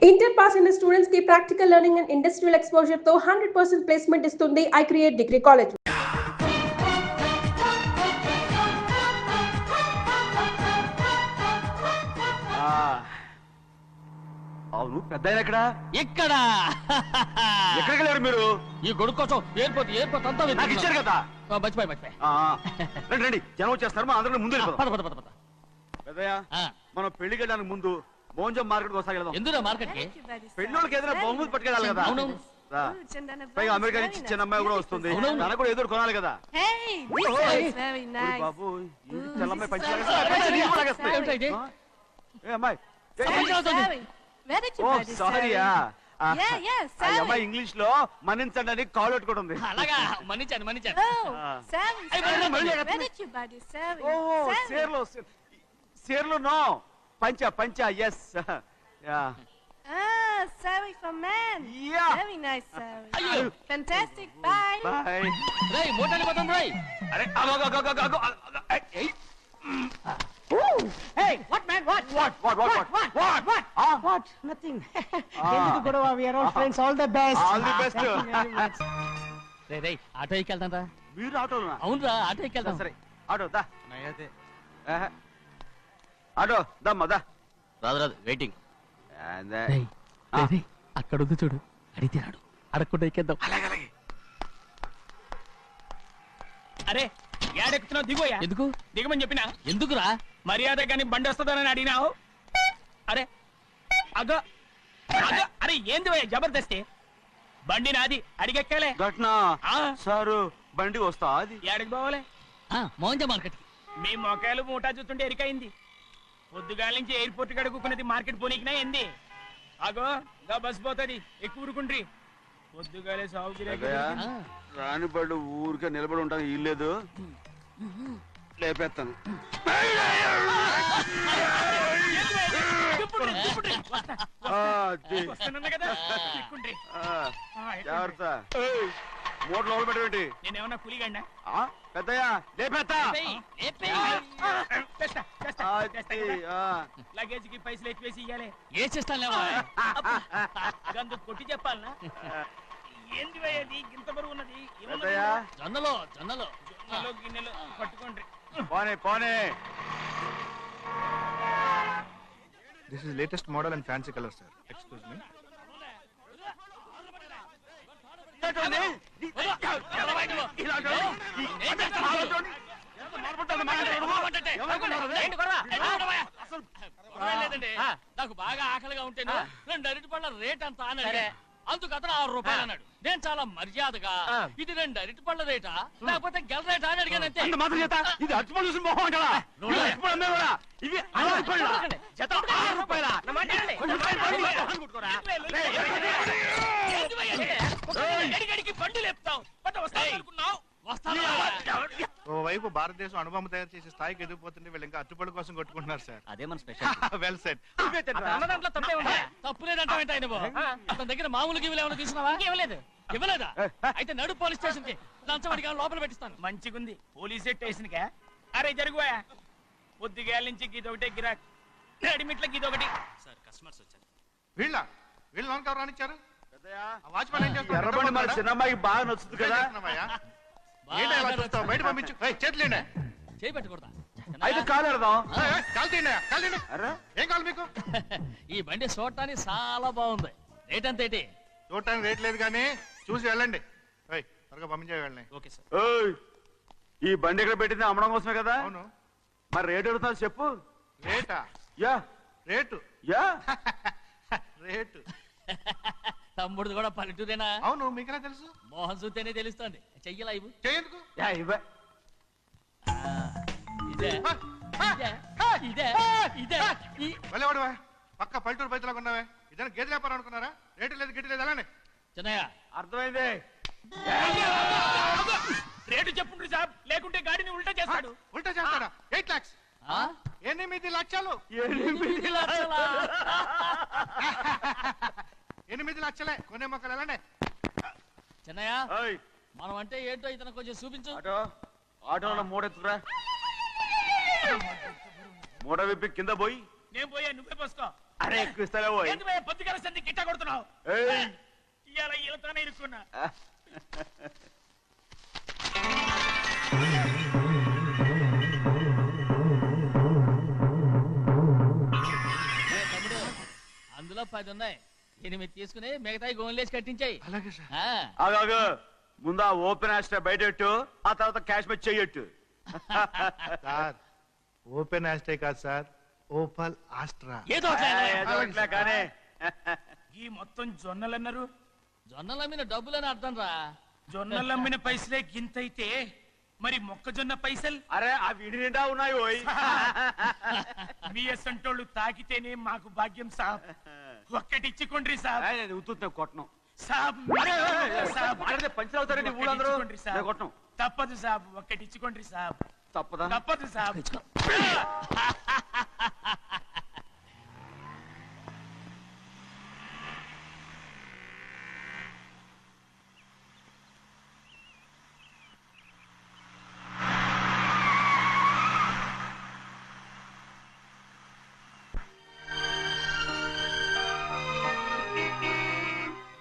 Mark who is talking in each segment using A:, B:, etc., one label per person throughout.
A: Inter pass అయిన students కి practical learning and industrial exposure తో 100% ప్లేస్మెంట్ ఇస్తుంది ఐ క్రియేట్ డిగ్రీ కాలేజ్.
B: అవును పెద్ద ఎక్కడ
C: ఇక్కడ
B: ఎక్కడికి వెళ్ళారు మీరు?
C: ఈ గొడుగు కోసం ఎయిర్పోర్ట్ అంతా
B: నాకు ఇచ్చారు కదా.
C: మర్చిపోయి
B: రండి రండి, జనం వచ్చేస్తారు. మా అందరం ముందు వెళ్ళిపోదాం.
C: పద.
B: పెద్దయ్య, మనం పెళ్లికి వెళ్ళడానికి ముందు మోంజం మార్కెట్ వస్తా వెళ్దాం.
C: ఎందుకు మార్కెట్ కి
B: పెళ్ళోళ్ళకి ఏదైనా బహుమతి పట్టుకెళ్ళాలి కదా.
C: అవునవును.
B: రా. పైగా అమెరికా నుంచి చిన్న అమ్మాయి కూడా వస్తుంది. తనకు కూడా ఏదో కొనాలి కదా. బాబు చెల్లమ్మాయి పంచి అమ్మాయి. సారీయా, అమ్మాయి ఇంగ్లీష్ లో మన్నించండి అని కాల్ పెట్టుకుంటుంది.
C: అలాగా మన్నించాను
B: సేర్లో నో పంచా ఎస్.
D: Sari for men.
B: Yeah.
D: Very nice, Sari.
C: Ayyo.
D: Fantastic. Bye.
B: Bye.
C: రేయ్ మోటార్ పోతాం రేయ్.
B: అరే
E: Hey, what man? What? What? Nothing. ఎందుకు గొడవ? We are all friends. All the best.
B: All the best.
C: రేయ్ ఆటో ఎక్కెళ్తాం రా.
B: మీరు ఆటోనా?
C: అవునురా ఆటో ఎక్కెళ్తాం.
B: సరే ఆటో దా. ఆటో దమ్మా దా.
C: రాదు వెయిటింగ్. అక్కడ ఉంది చూడు, అడిగితే రాడు, అడగకుండా ఎక్కేద్దాం.
F: అరే ఏడెక్కుతున్నావు? దిగోయా.
C: ఎందుకు
F: దిగమని చెప్పినా?
C: ఎందుకురా?
F: మర్యాద కానీ బండి వస్తుందని అడిగినావు. అరే అగో అరే ఏంది భయ్యా జబర్దస్తి? బండి నాది, అడిగెక్కాలే.
B: ఘట్నా సారు బండి వస్తా. అది
F: ఏడకి పోవాలే?
C: మోంజ మార్కెట్.
F: మీ మొక్కలు మూటా చూస్తుంటే ఎరికైంది. పొద్దుగాల నుంచి ఎయిర్పోర్ట్ కడుక్కున్నది మార్కెట్ పోనీకినా ఏంది? అగో గా బస్ పోతుంది, ఎక్కువ ఊరుకుండ్రి. పొద్దుగాలే సాగు
B: రాని బళ్ళు ఊరికే నిలబడి ఉంటాను. ఇల్లేదు లేపేస్తాను. జాగ్రత్త. మోటార్ లోపల పెట్టేటి.
F: నేనేమన్నా పులిగండా?
B: పెద్దయ్యా లేపేస్తా.
F: లగేజ్ కి పైసలు ఎత్తివేసి ఇయ్యాలి.
C: ఏ చేస్తాను
F: గందు కొట్టి చెప్పాలనా? ఏంది అది ఇంత బరువు ఉన్నది?
B: పెద్దయ్యా
C: జొన్నలో
F: గిన్నెలు పట్టుకోండి.
B: పోనే.
G: This is latest model and fancy color, sir. Excuse me.
C: నాకు బాగా ఆకలిగా ఉంటేను 2 అరటిపళ్ళ రేట్ అంతా అని అడిగాను. అందుకు అతను 6 రూపాయలు అన్నాడు. నేను చాలా మర్యాదగా ఇది 2 అరటిపళ్ళ రేటా లేకపోతే గెల రేటా అని అడిగాను. అంతే.
B: ఇది అరటిపళ్ళు చూసి మొహం అంటారా? ఇవి 6 రూపాయల జత. 6 రూపాయల
F: గడిగడికి బండి లేపుతావు. వస్తావు.
G: ఓవైపు భారతదేశం అణుబాంబు తయారు చేసే స్థాయికి ఎదిగిపోతుంటే వీళ్ళు ఇంకా అట్టుపడి కోసం కొట్టుకుంటున్నారు సార్.
C: అదే మన స్పెషల్.
G: Well set.
F: దాంట్లో తప్పే ఉందా?
C: తప్పులేదంటే అతని దగ్గర మామూలు గివ్వులు ఏమైనా తీసుకున్నావా? ఇవ్వలేదా? అయితే నడు పోలీస్ స్టేషన్ కి లంచం అడిగా లోపల పెట్టిస్తాను.
F: మంచిగుంది పోలీస్ స్టేషన్ కా. అరే జరుగుయా. పొద్దుగాల నుంచి గీదొకటే గిరాక్, రెడీమేట్ల గీదొకటి.
C: సార్ కస్టమర్స్ వచ్చారు.
G: వీళ్ళు లోన్ కవర్ రానిచ్చారు. వాచ్మెన్ ఏం చేస్తారు?
B: ఎర్రబండి మన చిన్నమ్మాయికి బాగా నచ్చుతుంది కదా.
G: బయట పంపించు. చేతులేండి.
C: చేయి పెట్టకూడదా?
B: అయితే కాలు ఎడదాం.
G: ఏం కావాలి మీకు?
C: ఈ బండి చూడటానికి చాలా బాగుంది. రేట్ అంత ఏంటి?
G: చూడటానికి రేట్ లేదు కానీ చూసి వెళ్ళండి. త్వరగా పంపించే వెళ్ళండి.
C: Okay sir.
B: ఈ బండి ఇక్కడ పెట్టింది అమ్మడం కోసమే కదా.
G: అవును.
B: మరి రేట్ అడుగుతా చెప్పు.
G: రేటా?
B: యా
G: రేటు
B: యా
G: రేటు.
C: తమ్ముడు కూడా పల్లెటూరేనా?
G: అవును. మీకెలా తెలుసు?
C: మోహన్ చూస్తేనే తెలుస్తుంది. చెయ్యలా ఇవ్వు.
G: చేయందుకు. వెళ్ళేవాడువా పక్క పల్లెటూరు బయటలాగా ఉన్నావే. ఇదైనా గేదె వ్యాపారం అనుకున్నారా? రేటు లేదు గిట్టు లేదు అలానే.
C: చిన్నయ్య
B: అర్థమైంది.
F: రేటు చెప్పుండ్రు సాబ్, లేకుంటే గాడిని ఉల్టా చేస్తాడు.
G: ఉల్టా చేస్తాడా? 8 lakhs. 8 లక్షలు. 8 లక్షలే. కొనే మొక్కలు ఎలాంటి?
C: చిన్నయ్య మనం అంటే ఏంటో ఇతను కొంచెం చూపించు.
B: ఆటోలో మూడెత్తుకురా. మూడ విప్పి కింద పోయి
F: నేను పోయా నువ్వే పోసుకో.
B: అరే ఎక్కువస్తాలే పోయి.
F: ఏంది భయ్యా పొద్దుగాల సంధి గిట్ట కొడుతున్నావు?
B: ఏయ్.
F: ఇవాళ ఈలతోనే ఇరుక్కున్నా.
C: తమ్ముడు అందులో 10 ఉన్నాయి. 8 తీసుకుని మిగతాయి గోన్లేసి కట్టించాయి.
G: అలాగే సార్.
B: ఆగాగు ముందు ఆ ఓపెన్ ఆస్ట్రా బయటెట్టు, ఆ తర్వాత క్యాష్ మెచ్ చెయ్యట్టు.
G: సార్ ఓపెన్ ఆస్ట్రే కాదు సార్, ఓపల్ ఆస్ట్రా.
C: ఏదో
B: అట్లా కానీ
F: ఈ మొత్తం జొన్నలన్నారు.
C: జొన్నల మీద డబ్బులని అర్థం రా.
F: జొన్నలమ్మిన పైసలే గింతైతే మరి మొక్కజొన్న పైసలు?
B: అరే ఆ విడి నిండా ఉన్నాయి ఓయ్.
F: మీ అసంటోళ్ళు తాకితేనే మాకు భాగ్యం సాబ్. ఒక్కటిచ్చుకోండి సాబ్.
B: ఉత్తున్నా కొట్టను.
F: సాబ్ సాబ్
B: పంచులు అవుతారండి ఊళ్ళందరూ.
F: ఒక్కటిచ్చుకోండి సాబ్.
B: కొట్టను.
F: తప్పదు సాబ్, ఒక్కటిచ్చుకోండి సాబ్.
B: తప్పదా?
F: తప్పదు సాబ్.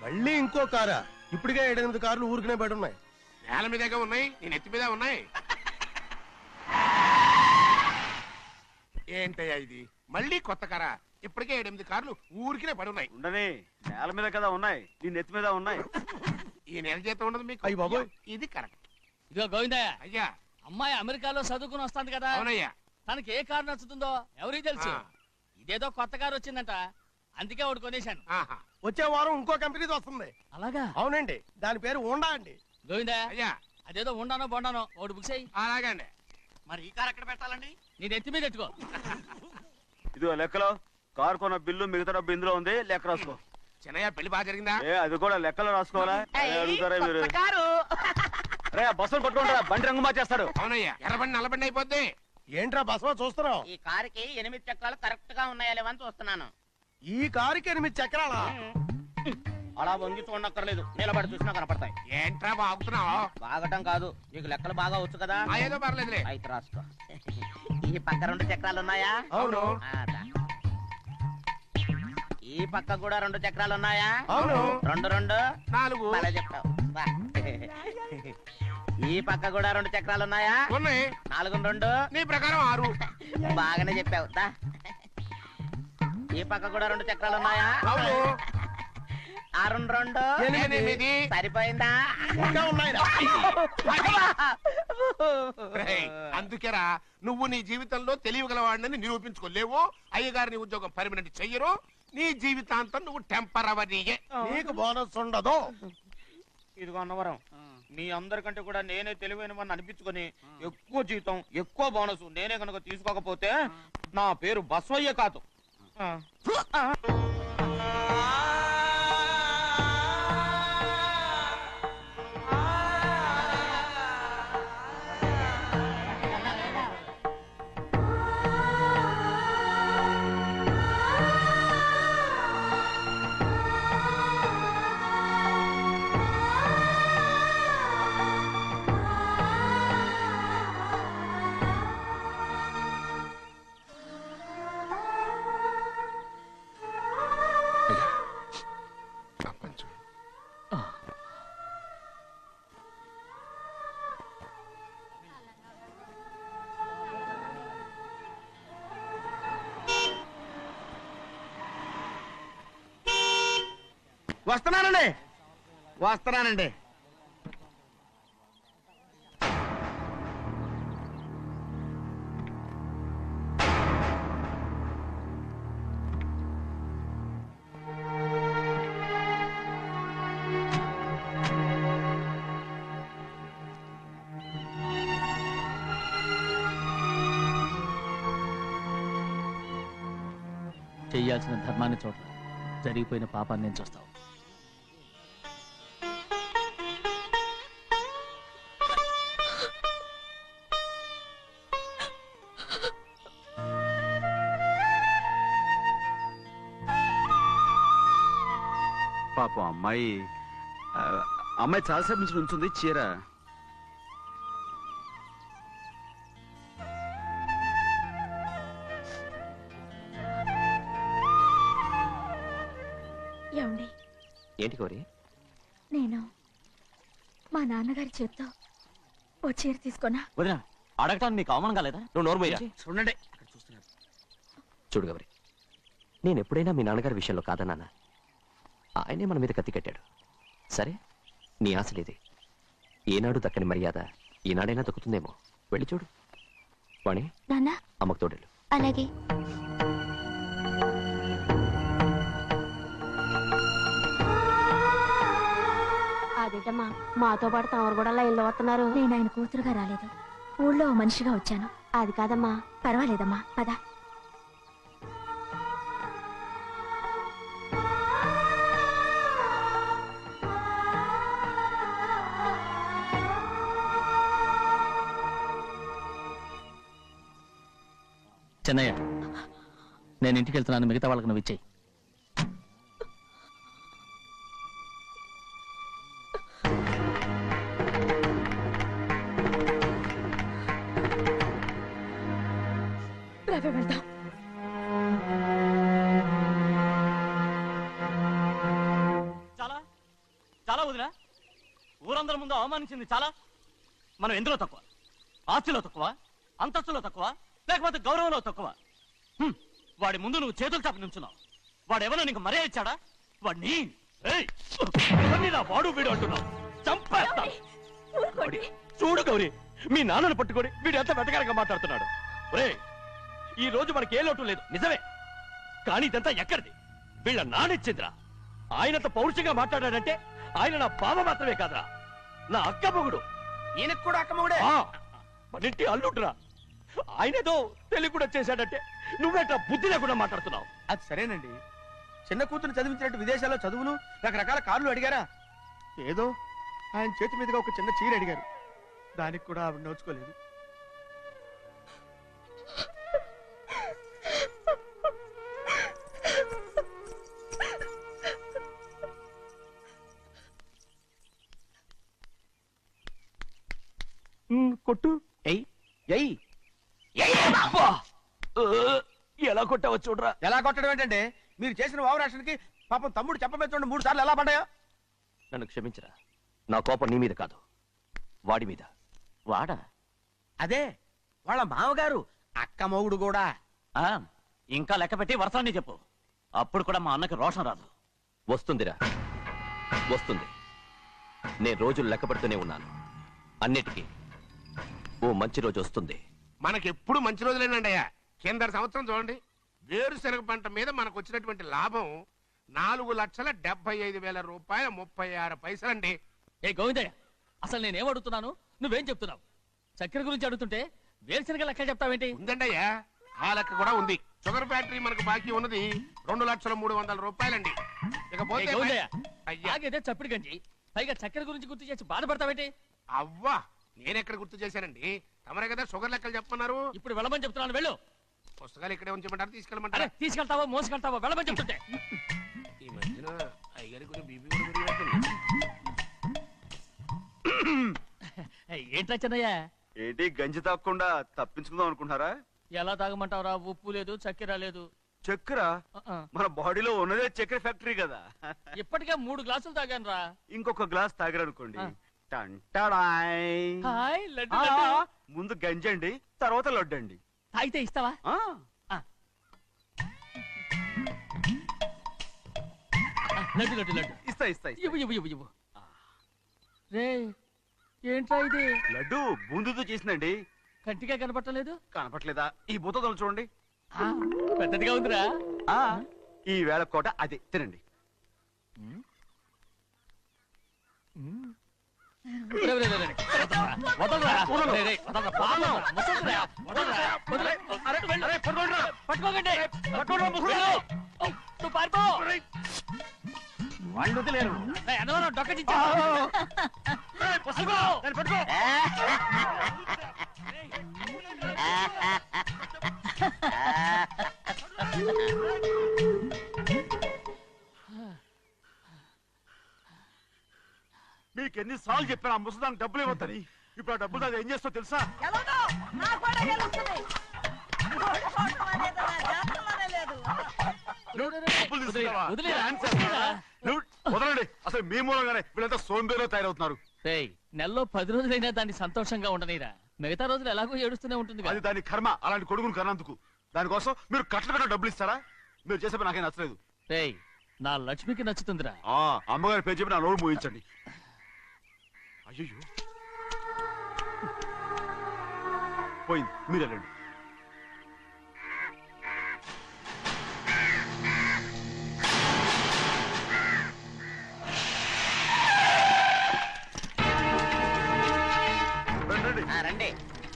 H: మళ్ళీ ఇంకో కారా? ఇప్పటికే 7-8 కార్లు ఊరికనే బయట ఉన్నాయి.
I: నేల మీదగా ఉన్నాయి, నేను ఎత్తి మీద ఉన్నాయి. ఏంటయ్యా ఇది మళ్ళీ కొత్త కారా? ఇప్పటికే 7-8 కార్లు ఊరికినే పడి ఉన్నాయి.
B: ఉండని నేల మీద కదా ఉన్నాయి, నీ నెత్తి మీద ఉన్నాయి.
I: ఈ నెల జీతం ఉండదు మీకు.
H: అయ్య బాబోయ్.
I: ఇది కరెక్ట్.
C: ఇదిగో గోవిందయ్య,
I: అయ్యా.
C: అమ్మాయి అమెరికాలో చదువుకుని వస్తాంది కదా,
I: అవునయ్యా.
C: తనకి ఏ కారు నచ్చుతుందో ఎవరికి తెలుసు.
I: ఆ.
C: ఇదేదో కొత్త కారు వచ్చిందంట, అందుకే ఒకటి కొనేశాను.
I: ఆహా.
H: వచ్చే వారం ఇంకో కంపెనీది వస్తుంది.
C: అలాగా?
H: అవునండి, దాని పేరు హోండా అండి.
C: గోవిందయ్య,
I: అయ్యా.
C: అదేదో ఉండానో బొండానో ఒకటి బుక్ చేయి.
I: అలాగండి.
F: మరి ఈ కార్ ఎక్కడ పెట్టాలండి?
C: నీ నెత్తి మీద పెట్టుకో.
B: ఇదిగో లెక్కలో కారు కొన్న బిల్లు మిగతా డబ్బు ఇందులో ఉంది, లెక్క రాసుకో.
I: చిన్నయ్య పెళ్లి బాగా జరిగిందా?
B: ఏ అది కూడా లెక్కలో రాసుకోవాలా? అడుగుతారా మీరు? రే బస్సులు పట్టుకుంటారా, బండి రంగు మార్చేస్తాడు.
I: అవునయ్యా, ఎర్రబండి నల్లబండి అయిపోద్ది.
H: ఏంట్రా బసవా చూస్తున్నావు?
J: ఈ కారుకి 8 చక్రాలు కరెక్ట్ గా ఉన్నాయా లేవని చూస్తున్నాను.
H: ఈ కారుకి 8 చక్రాలా?
J: అలా వంగి చూడక్కర్లేదు, నిలబడి చూసినా కనపడతాయి.
I: ఏంట్రా బాగుతున్నావు?
J: బాగటం కాదు, నీకు లెక్కలు బాగా వచ్చు కదా.
I: ఏదో పర్లేదులే.
J: అయితే రాసుకో. ఈ పక్క 2 చక్రాలు ఉన్నాయా?
H: అవును.
J: ఈ పక్క కూడా 2 చక్రాలు ఉన్నాయా?
H: అవును.
J: 2 2
I: 4.
J: అలా చెప్తావు. బా. ఈ పక్క కూడా 2 చక్రాలు ఉన్నాయా?
I: ఉన్నాయి.
J: 4 2
I: నీ ప్రకారం 6.
J: బాగానే చెప్పావు. దా. ఈ పక్క కూడా 2 చక్రాలు ఉన్నాయా?
I: అవును.
J: 6 2
I: 8.
J: సరిపోయిందా?
H: ఇంకా ఉన్నాయిరా.
I: రేయ్, అందుకేరా నువ్వు నీ జీవితంలో తెలియగలవాడిని నిరూపించుకోలేవు. అయ్యగారిని ఉద్యోగం పర్మనెంట్ చెయ్యరు. నీ జీవితాంతం నువ్వు టెంపరవరీయే.
H: నీకు బోనస్ ఉండదు.
J: ఇదిగో అన్నవరం, మీ అందరికంటే కూడా నేనే తెలివైన వాడిని అనిపించుకొని ఎక్కువ జీతం ఎక్కువ బోనస్ నేనే కనుక తీసుకోకపోతే నా పేరు బస్వయ్య కాదు. వస్తున్నానండి.
C: చెయ్యాల్సిన ధర్మాన్ని చూడరా, జరిగిపోయిన పాపాన్ని నేను చూస్తావు.
B: పాపం అమ్మాయి చాలాసేపు నుంచి ఉంచుంది చీర.
K: ఏమండి?
L: ఏంటి గౌరీ?
K: నేను మా నాన్నగారి చేత్తో ఓ చీర తీసుకున్నా.
L: వదినా, అడగటానికి నీకు అవమానం కాలేదా? నువ్వు నోరు మీరా.
F: చూడండి,
L: చూడు గౌరీ, నేను ఎప్పుడైనా మీ నాన్నగారి విషయంలో కాదన్నానా? ఆయనే మన మీద కత్తి కట్టాడు. సరే, నీ ఆశలేది. ఏనాడు దక్కని మర్యాద ఈనాడైనా దక్కుతుందేమో. వెళ్ళి చూడు. వాణి,
K: నాన్న
L: అమ్మకు తోడేళ్ళు.
K: అలాగే.
M: అదేటమ్మా, మాతో పాటు తమరు కూడా లైన్లో వస్తున్నారు.
K: నేను ఆయన కూతురుగా రాలేదు, ఊళ్ళో ఓ మనిషిగా వచ్చాను.
M: అది కాదమ్మా.
K: పర్వాలేదమ్మా, పద.
C: చెన్నయ్య, నేను ఇంటికి వెళ్తున్నాను. మిగతా వాళ్ళకి నువ్వు ఇచ్చేయి.
K: వెళ్దాం.
L: చాలా చాలా వదినా, ఊరందరి ముందు అవమానించింది చాలా. మనం ఎందులో తక్కువ? ఆస్తిలో తక్కువ? అంతస్తులో తక్కువ? లేకపోతే గౌరవంలో తక్కువ? వాడి ముందు నువ్వు చేతులు చాపి నుంచున్నావు. వాడు ఎవరో నీకు మర్యాద ఇచ్చాడా? వాడిని వాడు వీడు అంటున్నావు. చంపేస్తా. చూడు గౌరీ, మీ నాన్నను పట్టుకొని వీడు ఎంత వెతకారంగా మాట్లాడుతున్నాడు. ఈ రోజు మనకి ఏ లోటు లేదు, నిజమే. కానీ ఇదంతా ఎక్కడిది? వీళ్ళ నానిచ్చిందిరా. ఆయనంత పౌరుషంగా మాట్లాడాడంటే ఆయన నా బావ మాత్రమే కాదురా, నా అక్క మొగుడు.
F: ఈయనకు కూడా అక్క మొగుడే.
L: మనింటి అల్లుడురా. ఆయనేదో తెలివి కూడా చేశాడంటే నువ్వేట బుద్ధి లేకుండా మాట్లాడుతున్నావు.
F: అది సరేనండి, చిన్న కూతురు చదివించినట్టు విదేశాల్లో చదువులు, రకరకాల కార్లు అడిగారా? ఏదో ఆయన చేతి మీదుగా ఒక చిన్న చీర అడిగారు, దానికి కూడా ఆవిడ నోచుకోలేదు.
L: కొట్టు. ఎలా కొట్టావో చూడరా.
F: ఎలా కొట్టడం ఏంటంటే, మీరు చేసిన వావరాక్షణకి పాపం తమ్ముడు చెప్పబెట్టండి 3 సార్లు ఎలా పడ్డాయో.
L: నన్ను క్షమించరా. నా కోపం నీ మీద కాదు, వాడి మీద.
F: వాడా? అదే వాళ్ళ మామగారు అక్క మొగుడు కూడా.
L: ఇంకా లెక్క పెట్టి వరసాన్ని చెప్పు. అప్పుడు కూడా మా అన్నకి రోషం రాదు. వస్తుందిరా, వస్తుంది. నేను రోజులు లెక్క పెడుతూనే ఉన్నాను. అన్నిటికీ ఓ మంచి రోజు వస్తుంది.
I: మనకెప్పుడు మంచి రోజులేనండి అయ్యా. కింద సంవత్సరం చూడండి, వేరుశనగ పంట మీద మనకు వచ్చినటువంటి లాభం 4,75,000 రూపాయల 36 పైసలండి.
C: ఏ గోవిందయ్య, అసలు నేనేం అడుగుతున్నాను, నువ్వేం చెప్తున్నావు? చక్కెర గురించి అడుగుతుంటే వేరుశనగ లెక్క చెప్తావేంటి?
I: ఉందండి అయ్యా, ఆ లెక్క కూడా ఉంది. షుగర్ ఫ్యాక్టరీ మనకు బాకీ ఉన్నది 2,300,000 రూపాయలండి. ఇకపోతే
C: ఆగేదే చప్పిడి గంజి, పైగా చక్కెర గురించి గుర్తు చేసి బాధపడతావేంటి?
I: అవ్వా, నేనెక్కడ గుర్తు చేశానండి? తమరే కదా షుగర్ లెక్కలు చెప్పమన్నారు.
C: ఇప్పుడు వెళ్ళమని చెప్తున్నాను, వెళ్ళు.
I: పుస్తకాలు ఇక్కడే ఉంచమంటారు, తీసుకెళ్ళమంటారా?
C: తీసుకెళ్తావో మోసుకెళ్తావో వెళ్ళమని చెప్తుంటే.
I: ఈ మధ్యన అయ్యగారి కొంచెం బీపీ కూడా పెరిగినట్టుంది.
C: ఏంట్రా చెన్నయ్య?
N: ఏంటి గంజి తాగకుండా తప్పించుకుందాం అనుకుంటున్నారా?
C: ఎలా తాగమంటావురా? ఉప్పు లేదు, చక్కెర లేదు.
N: చక్కెర? మన బాడీలో ఉన్నదే చక్కెర ఫ్యాక్టరీ కదా.
C: ఇప్పటికే 3 గ్లాసులు తాగాను రా.
N: ఇంకొక గ్లాస్ తాగారనుకోండి, ముందు గంజండి, తర్వాత లడ్డండి.
C: తాగితే ఇస్తావా? లడ్డు లడ్డు లడ్డు
N: ఇస్తా ఇస్తా.
C: ఇవ్వు ఇవ్వు ఇవ్వు ఇవ్వు. రే, ఏంట్రా ఇది?
N: లడ్డు బూందుతో చేసిందండి.
C: కంటిగా కనపట్టలేదు.
N: కనపట్లేదా? ఈ బూతలు చూడండి,
C: పెద్దదిగా ఉందిరా.
N: ఈ వేళ కోట అదే తినండి.
C: వాళ్ళు వదిలేరు. డొక్క
N: మీకెన్నిసార్లు చెప్పాను ఆ ముసదానికి డబ్బులు ఇవ్వద్దని. ఇప్పుడు ఆ డబ్బులు అది ఏం చేస్తో తెలుసా? వదలండి. అసలు మీ మూలంగానే వీళ్ళంతా సోంబేలో తయారవుతున్నారు.
C: నెలలో 10 రోజులైనా దాన్ని సంతోషంగా ఉండనీరా. మిగతా రోజులు ఎలాగో ఏడుస్తూనే ఉంటుంది.
N: అది దాని కర్మ. అలాంటి కొడుకును కన్నందుకు దానికోసం మీరు కట్ల డబ్బులు ఇస్తారా? మీరు చేసే పని నాకేం నచ్చలేదు.
C: నా లక్ష్మికి నచ్చుతుందిరా.
N: అమ్మగారి పేరు చెప్పి నా నోరు మూయించండి. అయ్యో పోయింది. మీరు వెళ్ళండి.
J: రండి.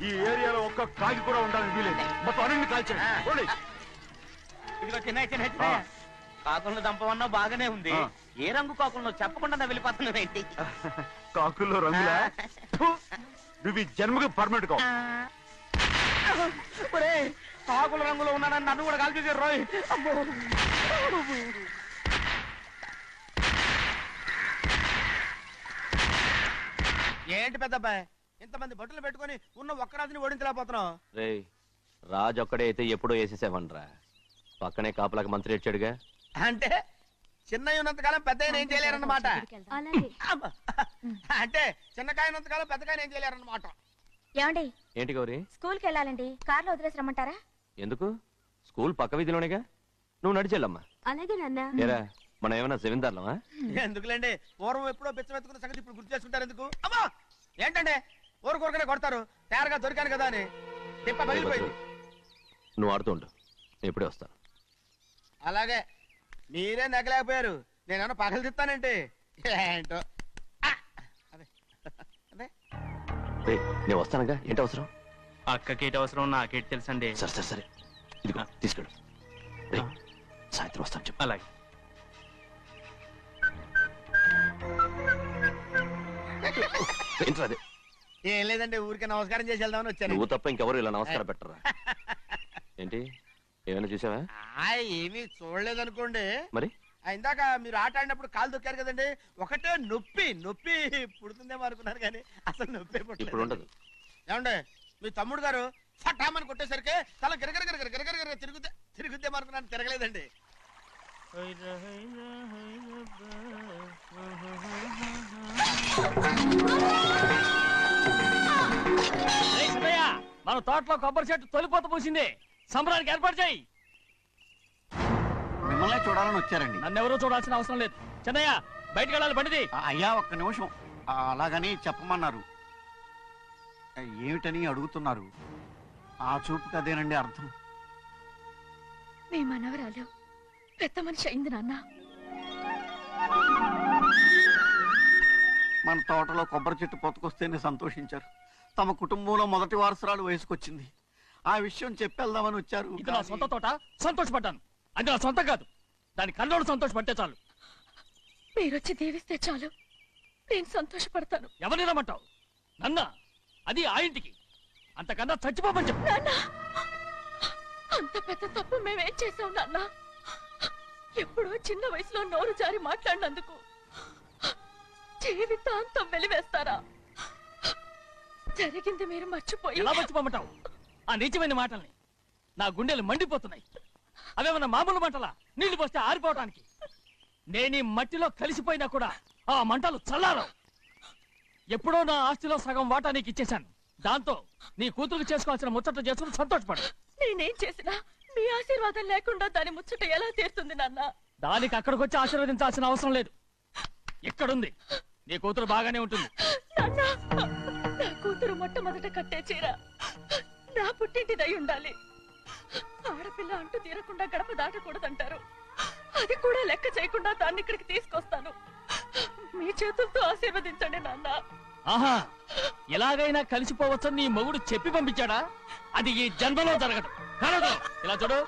N: ఈ ఏరియాలో ఒక్క కాకి కూడా ఉండాలని వీలేదు. మొత్తం అన్ని కాల్చండి.
J: ఇదిగో చిన్న కాకులను దంపమన్నా బాగానే ఉంది. ఏ రంగు కాకులను చెప్పకుండా వెళ్ళిపోతున్నావు ఏంటి?
N: కాకుల్లో రంగులా? నువ్వు ఈ జన్మకి పర్మనెంట్ కావు.
J: కాకుల రంగులో ఉన్నాడని నన్ను కూడా కాల్చేసారు రోయ్. ఏంటి పెద్దబ్బాయి ఇంతమంది బట్టలు పెట్టుకొని ఉన్న ఒక్క రాజుని ఓడించలేకపోతున్నావు?
L: రాజు ఒక్కడే అయితే ఎప్పుడో వేసేసేవనరా. పక్కనే కాపలాకి మంత్రి ఇచ్చాడుగా.
J: అంటే చిన్నయ్య ఉన్నంతకాలం పెద్దయ్య ఏం చేయలేరన్నమాట. అంటే చిన్నకాయ ఉన్నంతకాలం పెద్దకాయ ఏం చేయలేరన్నమాట.
K: ఏమండి?
L: ఏంటి గౌరీ?
K: స్కూల్కి వెళ్ళాలండి. కార్లో వదిలేసి రమ్మంటారా?
L: ఎందుకు? స్కూల్ పక్క వీధిలోనేగా. నువ్వు నడిచెళ్ళమ్మా.
K: అలాగే నాన్న.
L: ఏరా మనం ఏమన్నా జమీందారులమా?
J: ఎందుకులేండి, పూర్వం ఎప్పుడో పిచ్చమెత్తుకున్న సంగతి ఇప్పుడు గుర్తు చేసుకుంటారు ఎందుకు? అమ్మా ఏంటంటే ఊరుకోరుకనే కొడతారు. తయారుగా దొరికాను కదా అని తిప్ప పగిలిపోయింది.
L: నువ్వు ఆడుతూ ఉండు, ఇప్పుడే వస్తాను.
J: అలాగే మీరే నగలేకపోయారు, నేనేమన్నా పగలు తిస్తానంటే ఏంటో.
L: నేను వస్తానుగా. ఏంటి అవసరం?
F: అక్కకేటి అవసరం నాకేటి తెలుసండి.
L: సరే సరే సరే, ఇదిగో తీసుకెళ్ళు. సాయంత్రం వస్తాను చెప్పు.
F: అలాగే.
L: ఏంట్రా అది?
J: ఏం లేదండి, ఊరికే నమస్కారం చేసి వెళ్దామని వచ్చాను.
L: నువ్వు తప్ప ఇంకెవరు ఇలా నమస్కారం పెట్టరా? ఏంటి ఏమైనా చూసావా?
J: ఏమీ చూడలేదనుకోండి.
L: మరి
J: ఇందాక మీరు ఆట ఆడినప్పుడు కాలు దొక్కారు కదండి, ఒకటే నొప్పి నొప్పి పుడుతుందేమో అనుకున్నాను కానీ అసలు నొప్పి
L: ఇప్పుడు ఉండదు.
J: ఏమండే మీ తమ్ముడు గారు ఫటామని కొట్టేసరికి తల గిరగిర తిరుగుద్దేమో అనుకున్నాను, తిరగలేదండి.
C: మన తోటలో కొబ్బరి చెట్టు తొలిపోత పూసింది. సంబరానికి ఏర్పాటు చేయి.
O: మిమ్మల్ని చూడాలని వచ్చారండి.
C: నన్నెవరూ చూడాల్సిన అవసరం లేదు. చెన్నయ్య బయటకు వెళ్ళాలి, బండిది.
O: అయ్యా ఒక్క నిమిషం, అలాగని చెప్పమన్నారు. ఏమిటని అడుగుతున్నారు? ఆ చూపుకి అదేనండి అర్థం.
K: మీ మనవరాలు పెద్ద మనిషి అయింది నాన్న.
O: మన తోటలో కొబ్బరి చెట్టు పొత్తుకొస్తేనే సంతోషించారు. తమ కుటుంబంలో మొదటి వారసురాలు వయసుకొచ్చింది. ఆ విషయం చెప్పేద్దామని వచ్చారు.
C: ఇది నా సొంత తోట, సంతోషపడ్డాను. అది నా సొంతం కాదు, దాని కన్నోడు సంతోషపడితే చాలు.
K: మీరొచ్చి దీవిస్తే చాలు, నేను సంతోషపడతాను.
C: ఎవరిని రమ్మంటావు? నన్న? అది ఆ ఇంటికి. అంతకన్నా చచ్చిపోమని చెప్పు.
K: అంత పెద్ద తప్పు మేమేం చేసాం నాన్న? ఎప్పుడో చిన్న వయసులో నోరు జారి మాట్లాడినందుకు జీవితాంతం వెలివేస్తారా? జరిగింది మీరు మర్చిపోయి.
C: ఎలా మర్చిపోమంటావు ఆ నీచమైన మాటల్ని? నా గుండెలు మండిపోతున్నాయి. అవేమన్నా మామూలు మంటలా నీళ్లు పోస్తే ఆరిపోవటానికి? నేను ఈ మట్టిలో కలిసిపోయినా కూడా ఆ మంటలు చల్లారవు. ఎప్పుడో నా ఆస్తిలో సగం వాటా నీకు ఇచ్చేశాను. దాంతో నీ కూతురు చేసుకోవాల్సిన ముచ్చట్లు చేసుకుని సంతోషపడు.
K: నేనేం చేసినా మీ ఆశీర్వాదం లేకుండా దాని ముచ్చట ఎలా తీరుతుంది నాన్న?
C: దానికి అక్కడికి వచ్చి ఆశీర్వదించాల్సిన అవసరం లేదు. ఎక్కడుంది? నీ కూతురు బాగానే ఉంటుంది.
K: నా కూతురు మొట్టమొదట కట్టే చీర నా పుట్టింటిదై ఉండాలి. ఆడపిల్ల అంటూ తీరకుండా గడప దాటకూడదంటారు. అది కూడా లెక్క చేయకుండా దాన్ని ఇక్కడికి తీసుకొస్తాను. మీ చేతులతో ఆశీర్వదించండి నాన్న.
C: ఆహా, ఎలాగైనా కలిసిపోవచ్చని నీ మొగుడు చెప్పి పంపించాడా? అది ఈ జన్మలో జరగదు. కాదు, ఇలా చూడు,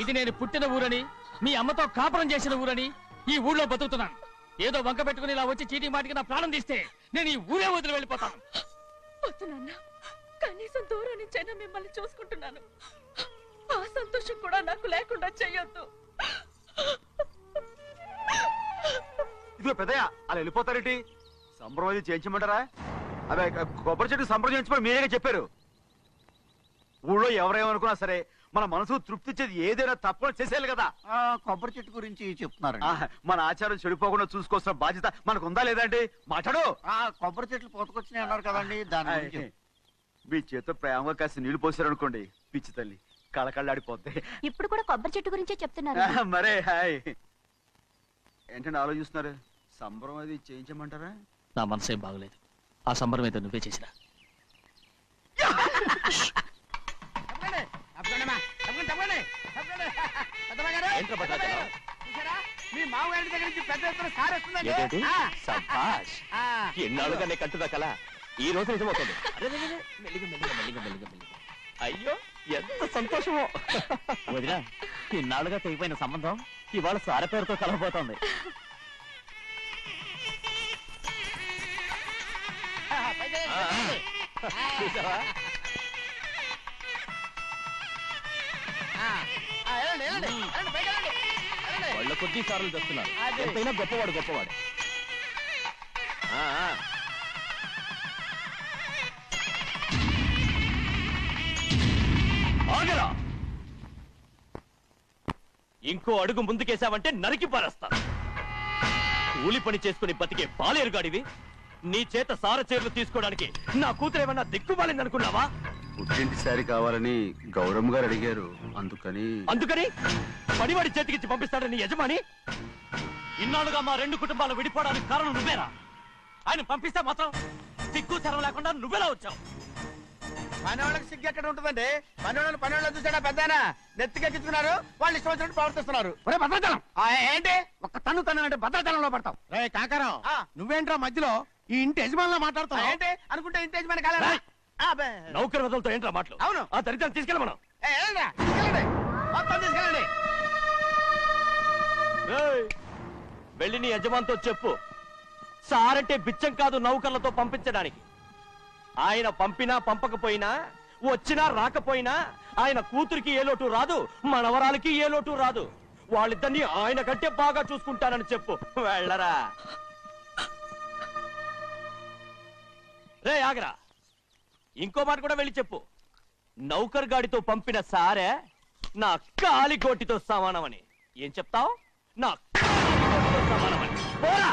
C: ఇది నేను పుట్టిన ఊరని, మీ అమ్మతో కాపురం చేసిన ఊరని ఈ ఊళ్ళో బతుకుతున్నాను. ఏదో వంక పెట్టుకుని ఇలా వచ్చి చీటీ మాటికి నా ప్రాణం తీస్తే నేను ఈ ఊరే వదిలి వెళ్ళిపోతాను.
K: వద్దు నాన్న, కనీసం దూరం నుంచైనా మిమ్మల్ని చూసుకుంటున్నాను. ఆ సంతోషం కూడా నాకు లేకుండా చెయ్యొద్దు.
N: ఇదిగో పెద్దయ్య, అలా వెళ్ళిపోతారేంటి? సంబరం అది చేయించమంటారా? అదే కొబ్బరి చెట్టు సంబరం చేయించమని మీరేగా చెప్పారు. ఊళ్ళో ఎవరేమనుకున్నా సరే మన మనసు తృప్తి ఇచ్చేది ఏదైనా తప్పకుండా చేసేయాలి కదా.
O: కొబ్బరి చెట్టు గురించి చెప్తున్నారు.
N: మన ఆచారం చెడిపోకుండా చూసుకోవాల్సిన బాధ్యత మనకు ఉందా లేదండి? మాట్లాడు.
O: కొబ్బరి చెట్లు పోతకొచ్చినాయి అన్నారు కదండి, దాని గురించి.
N: మీ చేత ప్రేమగా కాసి నీళ్లు పోసారనుకోండి, పిచ్చి తల్లి కళకళ్ళాడిపోద్ది.
M: ఇప్పుడు కూడా కొబ్బరి చెట్టు గురించే చెప్తున్నారు.
N: మరే హాయ్ ఏంటంటే ఆలోచిస్తున్నారు? సంబరం అది చేయించమంటారా?
C: నా మనసు ఏం బాగలేదు. ఆ సంబరం ఏదో నువ్వే చేసిరా.
I: మీ మామగారి దగ్గర నుంచి పెద్ద ఎత్తున సార్ వస్తుందండి.
L: ఎన్నాళ్ళుగా నే కట్టుదా కల ఈ రోజు నిజమవుతుంది. అయ్యో ఎంత సంతోషమో
C: వదినా. ఇన్నాళ్ళుగా తెగిపోయిన సంబంధం ఇవాళ సార పేరుతో కలవబోతోంది. వాళ్ళ కొద్ది సార్లు తెస్తున్నారు. ఎంతైనా గొప్పవాడు గొప్పవాడు.
L: ఆగరా! ఇంకో అడుగు ముందుకేశావంటే నరికి పారేస్తాను. కూలి పని చేసుకుని బతికే పాలేరుగాడివి. నీ చేత సారచీరలు తీసుకోవడానికి నా కూతురేమన్నా దిక్కుమాలిందనుకున్నావా?
N: పుట్టింటి సారి కావాలని గౌరమ్మ గారు అడిగారు, అందుకని
L: పడివాడి చేతికిచ్చి పంపిస్తాడని యజమాని. ఇన్నాళ్ళుగా మా రెండు కుటుంబాలు విడిపోవడానికి కారణం నువ్వేరా? ఆయన పంపిస్తే మాత్రం సిగ్గు తెరం లేకుండా నువ్వెలా వచ్చావు?
J: పనివాళ్ళకి సిగ్గు ఎక్కడ ఉంటుందండి? పనివాళ్ళు పనివాళ్ళు చూసాడా పెద్దనా నెత్తికెక్కించుకున్నారు, వాళ్ళు ఇష్టం వచ్చినట్టు ప్రవర్తిస్తున్నారు.
I: భద్రాచలం
J: ఏంటి ఒక్క తను అంటే భద్రాచలంలో పడతావు.
I: రే కాకారావు, నువ్వేంట్రా మధ్యలో ఈ ఇంటి యజమానిలో మాట్లాడుతావు?
J: ఏంటి అనుకుంటే ఇంటి యజమాని కాలేదా?
L: నౌకర్ వదలతో ఏంట్రా మాటలు?
J: అవును,
L: ఆ దరిద్రాన్ని తీసుకెళ్ళ మనం.
J: మొత్తం తీసుకెళ్ళండి.
L: వెళ్ళి నీ యజమానితో చెప్పు, సారంటే బిచ్చం కాదు నౌకర్లతో పంపించడానికి. ఆయన పంపినా పంపకపోయినా, వచ్చినా రాకపోయినా ఆయన కూతురికి ఏ లోటు రాదు, మనవరాలకి ఏ లోటు రాదు. వాళ్ళిద్దరినీ ఆయన కంటే బాగా చూసుకుంటానని చెప్పు. వెళ్ళరా. రే ఆగరా, ఇంకో మాట కూడా వెళ్ళి చెప్పు. నౌకర్ గాడితో పంపిన సారే నా కాలిగోటితో సమానమని. ఏం చెప్తావు? నా కాలిగోటితో సమానమని. పోరా.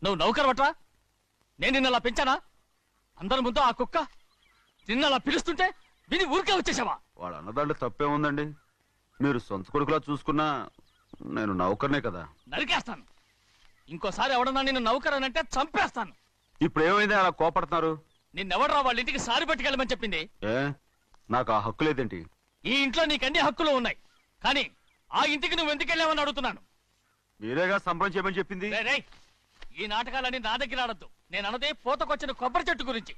L: నువ్వు నౌకర్ పట్రా? నేను నిన్నలా పెంచానా? అందరి ముందు ఆ కుక్క నిన్నలా పిలుస్తుంటే విని ఊరికే వచ్చేసావా?
N: వాళ్ళ అన్నదాంట్లో తప్పే ఉందండి. మీరు సొంత కొడుకులా చూసుకున్నా నేను నౌకర్నే కదా.
C: నరికేస్తాను. ఇంకోసారి ఎవడన్నా నిన్ను నౌకర్ అని అంటే చంపేస్తాను.
N: ఇప్పుడు ఏమైంది అలా కోపడుతున్నారు?
C: నిన్నెవడరా వాళ్ళ ఇంటికి సారి పట్టుకెళ్ళమని చెప్పింది?
N: నాకు ఆ హక్కు లేదేంటి?
C: ఈ ఇంట్లో నీకు అన్ని హక్కులు ఉన్నాయి, కానీ ఆ ఇంటికి నువ్వు ఎందుకు వెళ్ళావని అడుగుతున్నాను.
N: మీరేగా సంబరం చేయమని చెప్పింది.
C: ఈ నాటకాలన్నీ నా దగ్గర ఆడద్దు. నేను అన్నదే పూతకొచ్చిన కొబ్బరి చెట్టు గురించి.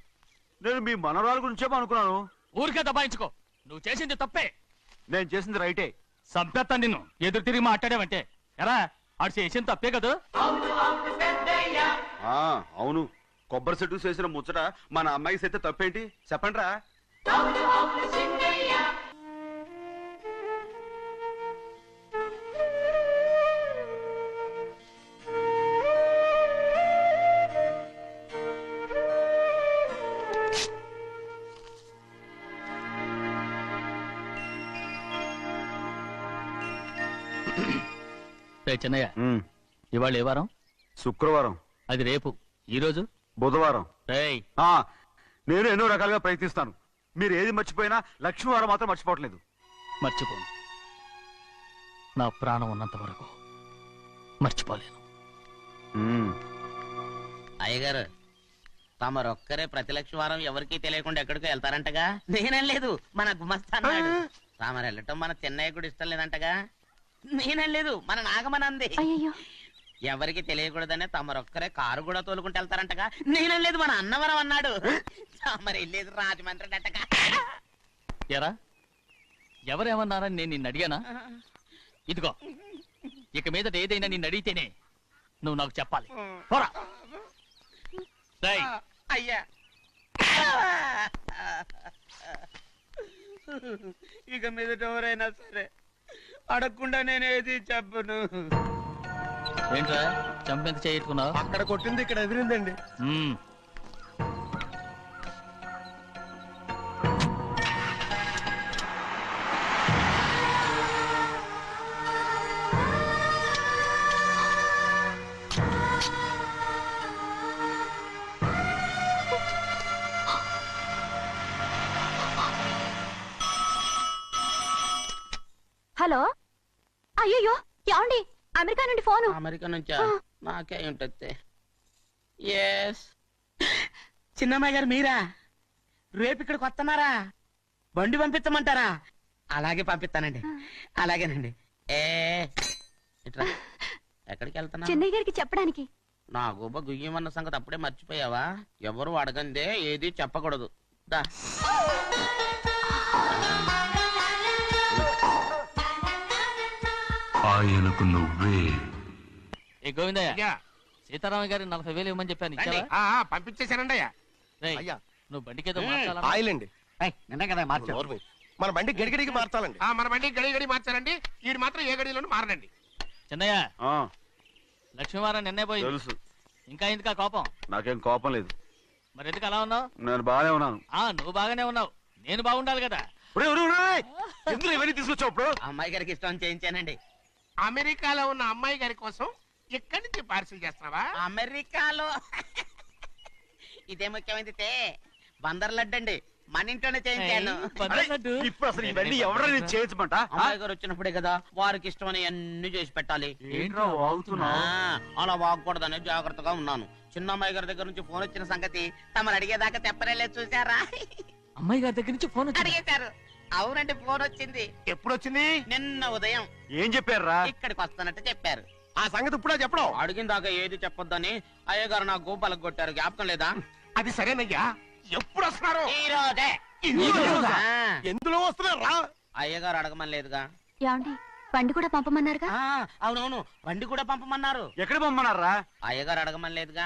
N: నేను మీ మనవరాల గురించేమో అనుకున్నాను.
C: ఊరికే దబాయించుకో. నువ్వు చేసింది తప్పే.
N: నేను చేసింది రైటే.
C: సంపేత్తాను నిన్ను ఎదురు తిరిగి మాట్లాడావంటే. ఎరా ఆడు చేసింది తప్పే కదా?
N: అవును, కొబ్బరి చెట్టు చేసిన ముచ్చట మన అమ్మాయికి చేస్తే తప్పేంటి చెప్పండి రా.
C: చిన్నయ్య, ఇవాళ ఏ వారం?
N: శుక్రవారం.
C: అది రేపు. ఈ రోజు
N: బుధవారం.
C: రేయ్,
N: నేను ఎన్నో రకాలుగా ప్రయత్నిస్తాను. మీరు ఏది మర్చిపోయినా లక్ష్మీవారం మాత్రం మర్చిపోవట్లేదు.
C: మర్చిపోను. నా ప్రాణం ఉన్నంత వరకు మర్చిపోలేను.
P: అయ్యగారు, తమరొక్కరే ప్రతి లక్ష్మీవారం ఎవరికీ తెలియకుండా ఎక్కడికో వెళ్తారంటగా? నేనేం లేదు, మన గుమస్తా అన్నాడు. తామరు వెళ్ళటం మన చెన్నయ్య కూడా ఇష్టం లేదంటగా? నేనేం లేదు, మన నాగమనంది. ఎవరికి తెలియకూడదనే తమరొక్కరే కారు కూడా తోలుకుంటూ వెళ్తారంటగా? నేనేం లేదు, మన అన్నవరం అన్నాడు. తమరు వెళ్ళేది రాజమండ్రి అంటగా?
C: ఎరా, ఎవరేమన్నారని నేను నిన్ను అడిగానా? ఇదిగో, ఇక మీదట ఏదైనా నిన్ను అడిగితేనే నువ్వు నాకు చెప్పాలి. పోరా.
P: అయ్యా,
J: ఇక మీదట ఎవరైనా సరే అడగకుండా నేనేది చెప్పను.
C: ఏంట్రా చంపెంత చేయించుకున్నావు?
H: అక్కడ కొట్టింది ఇక్కడ ఎదిరిందండి.
M: హలో, అయ్యో ఏమండి, అమెరికా నుండి ఫోను.
P: అమెరికా నుంచా? నాకే ఉంటుంది. ఎస్, చిన్నమ్మాయి గారు మీరా? రేపు ఇక్కడికి వస్తున్నారా? బండి పంపించమంటారా? అలాగే పంపిస్తానండి. అలాగేనండి. ఇట్రా. ఎక్కడికి వెళ్తున్నా?
M: చెన్నై గారికి చెప్పడానికి.
P: నా గుబ్బ గుయ్యమన్న సంగతి అప్పుడే మర్చిపోయావా? ఎవరు అడగందే ఏది చెప్పకూడదు. దా.
Q: ఆయనకు నువ్వే.
C: ఏ గోవిందయ్య, సీతారామ గారి 40,000 ఇవ్వమని చెప్పాను, ఇచ్చావా?
I: పంపించేశానండి అయ్యా.
C: అయ్యా, నువ్వు బండికేదో మార్చాలా?
H: ఆయిల్ అండి.
O: నిన్న కదా మార్చారు.
H: మన బండి గడిగడికి మార్చాలండి.
I: మన బండి గడి మార్చాలండి. వీడు మాత్రం ఏ గడిలోనూ మారనండి.
C: చిన్నయ్య, లక్ష్మీవారం నిన్నే పోయింది.
N: తెలుసు.
C: ఇంకా ఎందుకా కోపం?
N: నాకేం కోపం లేదు.
C: మరి ఎందుకు అలా ఉన్నావు?
N: నేను బాగానే ఉన్నాను.
C: నువ్వు బాగానే ఉన్నావు, నేను బాగుండాలి కదా.
N: ఎందుకు ఇవన్నీ తీసుకొచ్చావు?
P: అమ్మాయి గారికి ఇష్టం చేయించానండి.
I: అమెరికాలో ఉన్న అమ్మాయి గారి కోసం ఎక్కడి నుంచి పార్సిల్ చేస్తున్నావా?
P: అమెరికాలో ఇదే ముఖ్యమైనది. బందర్ లడ్డు అండి, మన ఇంట్లోనే చేయించాను.
N: ఇప్పుడు అసలు ఇవన్నీ ఎవరైనా చేయించమంట?
P: అమ్మాయి గారు వచ్చినప్పుడే కదా వారికి ఇష్టమని అన్ని చేసి పెట్టాలి.
N: ఏంట్రా వాగుతున్నావ్?
P: అలా వాగకూడదని జాగ్రత్తగా ఉన్నాను. చిన్న అమ్మాయి గారి దగ్గర నుంచి ఫోన్ వచ్చిన సంగతి తమరు అడిగేదాకా చెప్పలేదు. చూసారా?
C: అమ్మాయి గారి దగ్గర నుంచి ఫోన్
P: అడిగేశారు. అవునండి, ఫోన్ వచ్చింది.
I: ఎప్పుడు వచ్చింది?
P: నిన్న ఉదయం.
N: ఏం చెప్పారా?
P: ఇక్కడికి వస్తానంటే చెప్పారు.
H: ఆ సంగతి ఇప్పుడే చెప్పడం.
P: అడిగిన దాకా ఏది చెప్పొద్దని అయ్యగారు నా గోపాలకు కొట్టారు. జ్ఞాపకం లేదా?
I: అది సరేనయ్యా. ఎప్పుడు వస్తున్నారు?
P: ఈ రోజే.
H: ఎందులో వస్తున్నారా?
P: అయ్యగారు అడగమని లేదుగా.
M: ఏమండి, బండి కూడా పంపమన్నారుగా?
P: అవునవును, బండి కూడా పంపమన్నారు.
N: ఎక్కడ పంపమన్నారా?
P: అయ్యగారు అడగమని లేదుగా.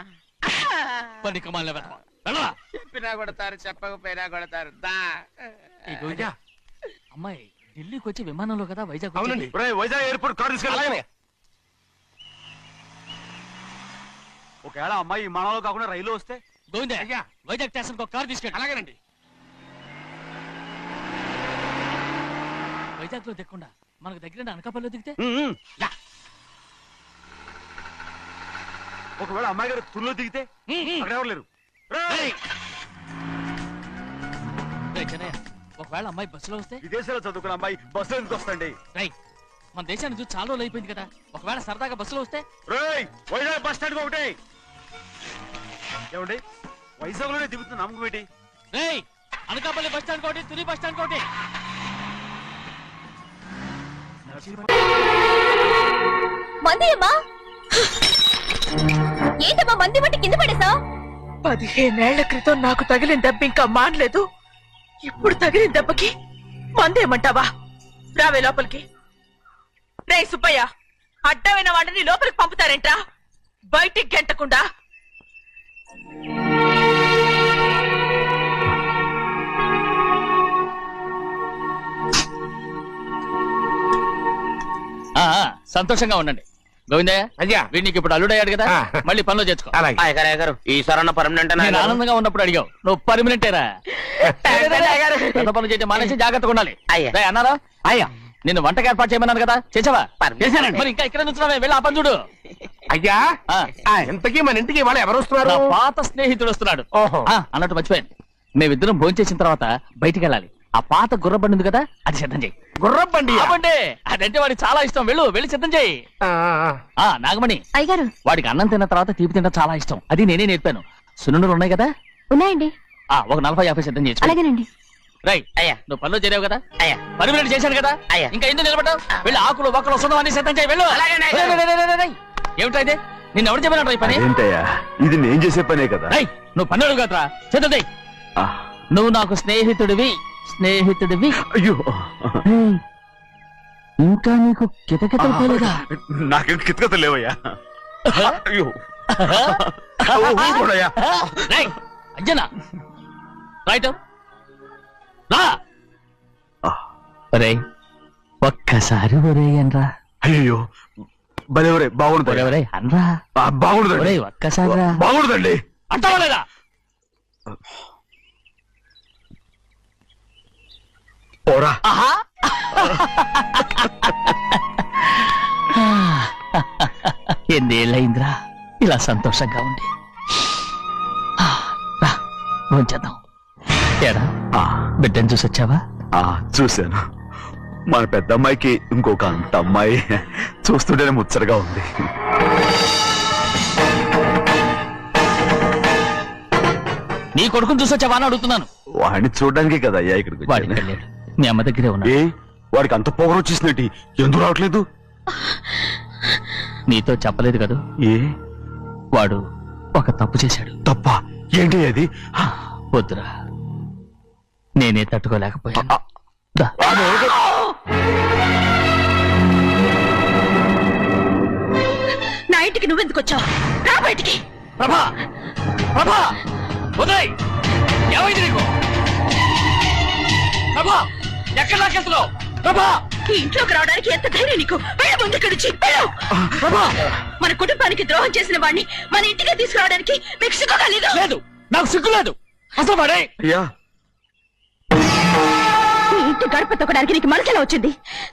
P: చెప్పినా కొడతారు, చెప్పకపోయినా కొడతారు.
C: అమ్మాయి ఢిల్లీకి వచ్చి విమానంలో కదా వైజాగ్.
N: అవునండి. వైజాగ్ ఎయిర్పోర్ట్ కార్ తీసుకెళ్ళి. ఒకవేళ అమ్మాయి విమానంలో కాకుండా రైలు వస్తే?
C: గోవిందయ్య, వైజాగ్ స్టేషన్ ఒక కార్ తీసుకెళ్ళి.
I: అలాగేనండి.
C: వైజాగ్ లో దిక్కుండా మనకు దగ్గర అనకాపల్లిలో దిగితే?
N: ఒకవేళ అమ్మాయి గారు తుల్లో దిగితే? అక్కడ ఎవరు లేరు.
C: ఒకవేళ అమ్మాయి బస్సులో వస్తే?
N: విదేశాల్లో చదువుకున్న అమ్మాయి బస్సులో ఎందుకు వస్తండి?
C: మన దేశాన్ని చూసి చాలా రోజులు అయిపోయింది కదా. ఒకవేళ సరదాగా బస్సులో వస్తే?
N: వైజాగ్ బస్ స్టాండ్ ఒకటి. ఏమండి, వైజాగ్ లోనే దిగుతున్న నమ్మకం ఏంటి?
C: అనకాపల్లి బస్ స్టాండ్ కోటి, తుని బస్ స్టాండ్ కోటి.
M: మంది అమ్మా, ఏంటమ్మా మంది బట్టి కింద పడేసావు?
K: 15 ఏళ్ల క్రితం నాకు తగిలిన దెబ్బ ఇంకా మానలేదు. ఇప్పుడు తగిలిన దెబ్బకి మందేమంటావా? రావే లోపలికి. రే సుబ్బయ్య, అడ్డమైన వాడిని లోపలికి పంపుతారేంట్రా? బయటికి గెంటకుండా.
C: సంతోషంగా ఉండండి. గోవిందయ్య,
I: అయ్యా,
C: వీడికి ఇప్పుడు అల్లుడయ్యాడు కదా, మళ్ళీ పనిలో చేర్చుకో.
P: ఈసారన్న పర్మనెంట్.
C: నేను ఆనందంగా ఉన్నప్పుడు అడిగావు, నువ్వు పర్మనెంటేరా. పెద్ద పనులు చేయడం మానేసి జాగ్రత్తగా ఉండాలి. అన్నారా?
P: అయ్యా,
C: నిన్ను వంటకి ఏర్పాటు చేయమన్నాను కదా, చేసావా? మరి ఇంకా ఇక్కడ నుంచున్నావే, వెళ్ళి ఆ పని చూడు.
I: అయ్యా, ఇంతకీ మన ఇంటికి వాళ్ళు ఎవరు వస్తున్నారు?
C: పాత స్నేహితుడు వస్తున్నాడు. అన్నట్టు మర్చిపోయాను, మేమిద్దరం భోంచేసిన తర్వాత బయటికి వెళ్ళాలి. ఆ పాత గుర్రబండి ఉంది కదా, అది సిద్ధం చేయి.
I: గుర్రబండి?
C: అదంటే వాడికి చాలా ఇష్టం. వెళ్ళి సిద్ధం చేయి. నాగమణి,
M: అయ్యగారు,
C: వాడికి అన్నం తిన్న తర్వాత తీపి తినడం చాలా ఇష్టం. అది నేనే నేర్పాను. సున్నుండలు ఉన్నాయి కదా?
M: ఉన్నాయండి.
C: ఒక 40-50 సిద్ధం చేసి.
M: అలాగేనండి.
C: రైట్. అయ్యా, నువ్వు పనిలో చేరావు కదా, అయ్యా పర్మినెంట్ చేశాను కదా, అయ్యా ఇంకా ఎందుకు నిలబడ్డావు? వెళ్ళి ఆకులు బొక్కలు వస్తుందో అన్ని సిద్ధం చేయి. వెళ్ళు. ఏమిటా ఇది? నిన్ను ఎవరు చెప్పినట్టు ఈ పని?
N: ఏంటయ్యా, ఇది నేను చేసే పనే కదా.
C: నువ్వు పని అడుగు కదరా, సిద్ధం చేయి. నువ్వు నాకు స్నేహితుడివి.
N: అయ్యో,
C: ఇంకా నీకు కితకితలు పోలేదా?
N: నాకేం కితకత లేవయ్యా. అయ్యో,
C: అంజనా రైట్ రా. ఒరే ఒక్కసారి ఒరే అనరా.
N: అయ్యో భలే ఒరే బాగుంటుంది
C: ఒరే అనరా.
N: బాగుండదు
C: ఒరే ఒక్కసారి
N: బాగుండదండి.
C: అంటావా లేదా?
N: ఓరా
C: ఎన్నేళ్ళయిందిరా ఇలా సంతోషంగా ఉండి. భోంచేద్దాం. ఏరా బిడ్డను చూసొచ్చావా?
N: చూశాను. మన పెద్ద అమ్మాయికి ఇంకొక అంత అమ్మాయి చూస్తుంటేనే ముచ్చటగా ఉంది.
C: నీ కొడుకుని చూసొచ్చావా అని అడుగుతున్నాను.
N: వాడిని చూడడానికే కదా అయ్యా ఇక్కడికి
C: వాడికి వెళ్ళాడు. మీ అమ్మ దగ్గరే ఉన్నా.
N: వాడికి అంత పొగరు వచ్చేసినట్టు ఎందుకు రావట్లేదు?
C: నీతో చెప్పలేదు కదా. వాడు ఒక తప్పు చేశాడు.
N: తప్ప ఏంటి అది?
C: వద్దురా, నేనే తట్టుకోలేకపోయాను.
K: నా ఇంటికి నువ్వెందుకు వచ్చావు? రా బయటికి.
C: ప్రభా ప్రభా ఉదయ్ ఏమైంది నీకు? ప్రభా ఎక్కడ నాకెళ్తున్నావు? ప్రభా
K: ఈ ఇంట్లోకి రావడానికి ఎంత ధైర్యం నీకు? వెళ్ళ ముందు ఇక్కడి నుంచి వెళ్ళు. మన కుటుంబానికి ద్రోహం చేసిన వాడిని మన ఇంటికి తీసుకురావడానికి మీకు సిగ్గుగా లేదు?
C: లేదు, నాకు సిగ్గు లేదు అసలు. వాడే
K: ఈ ఇంటి గడప తొక్కడానికి నీకు మనసులో వచ్చింది.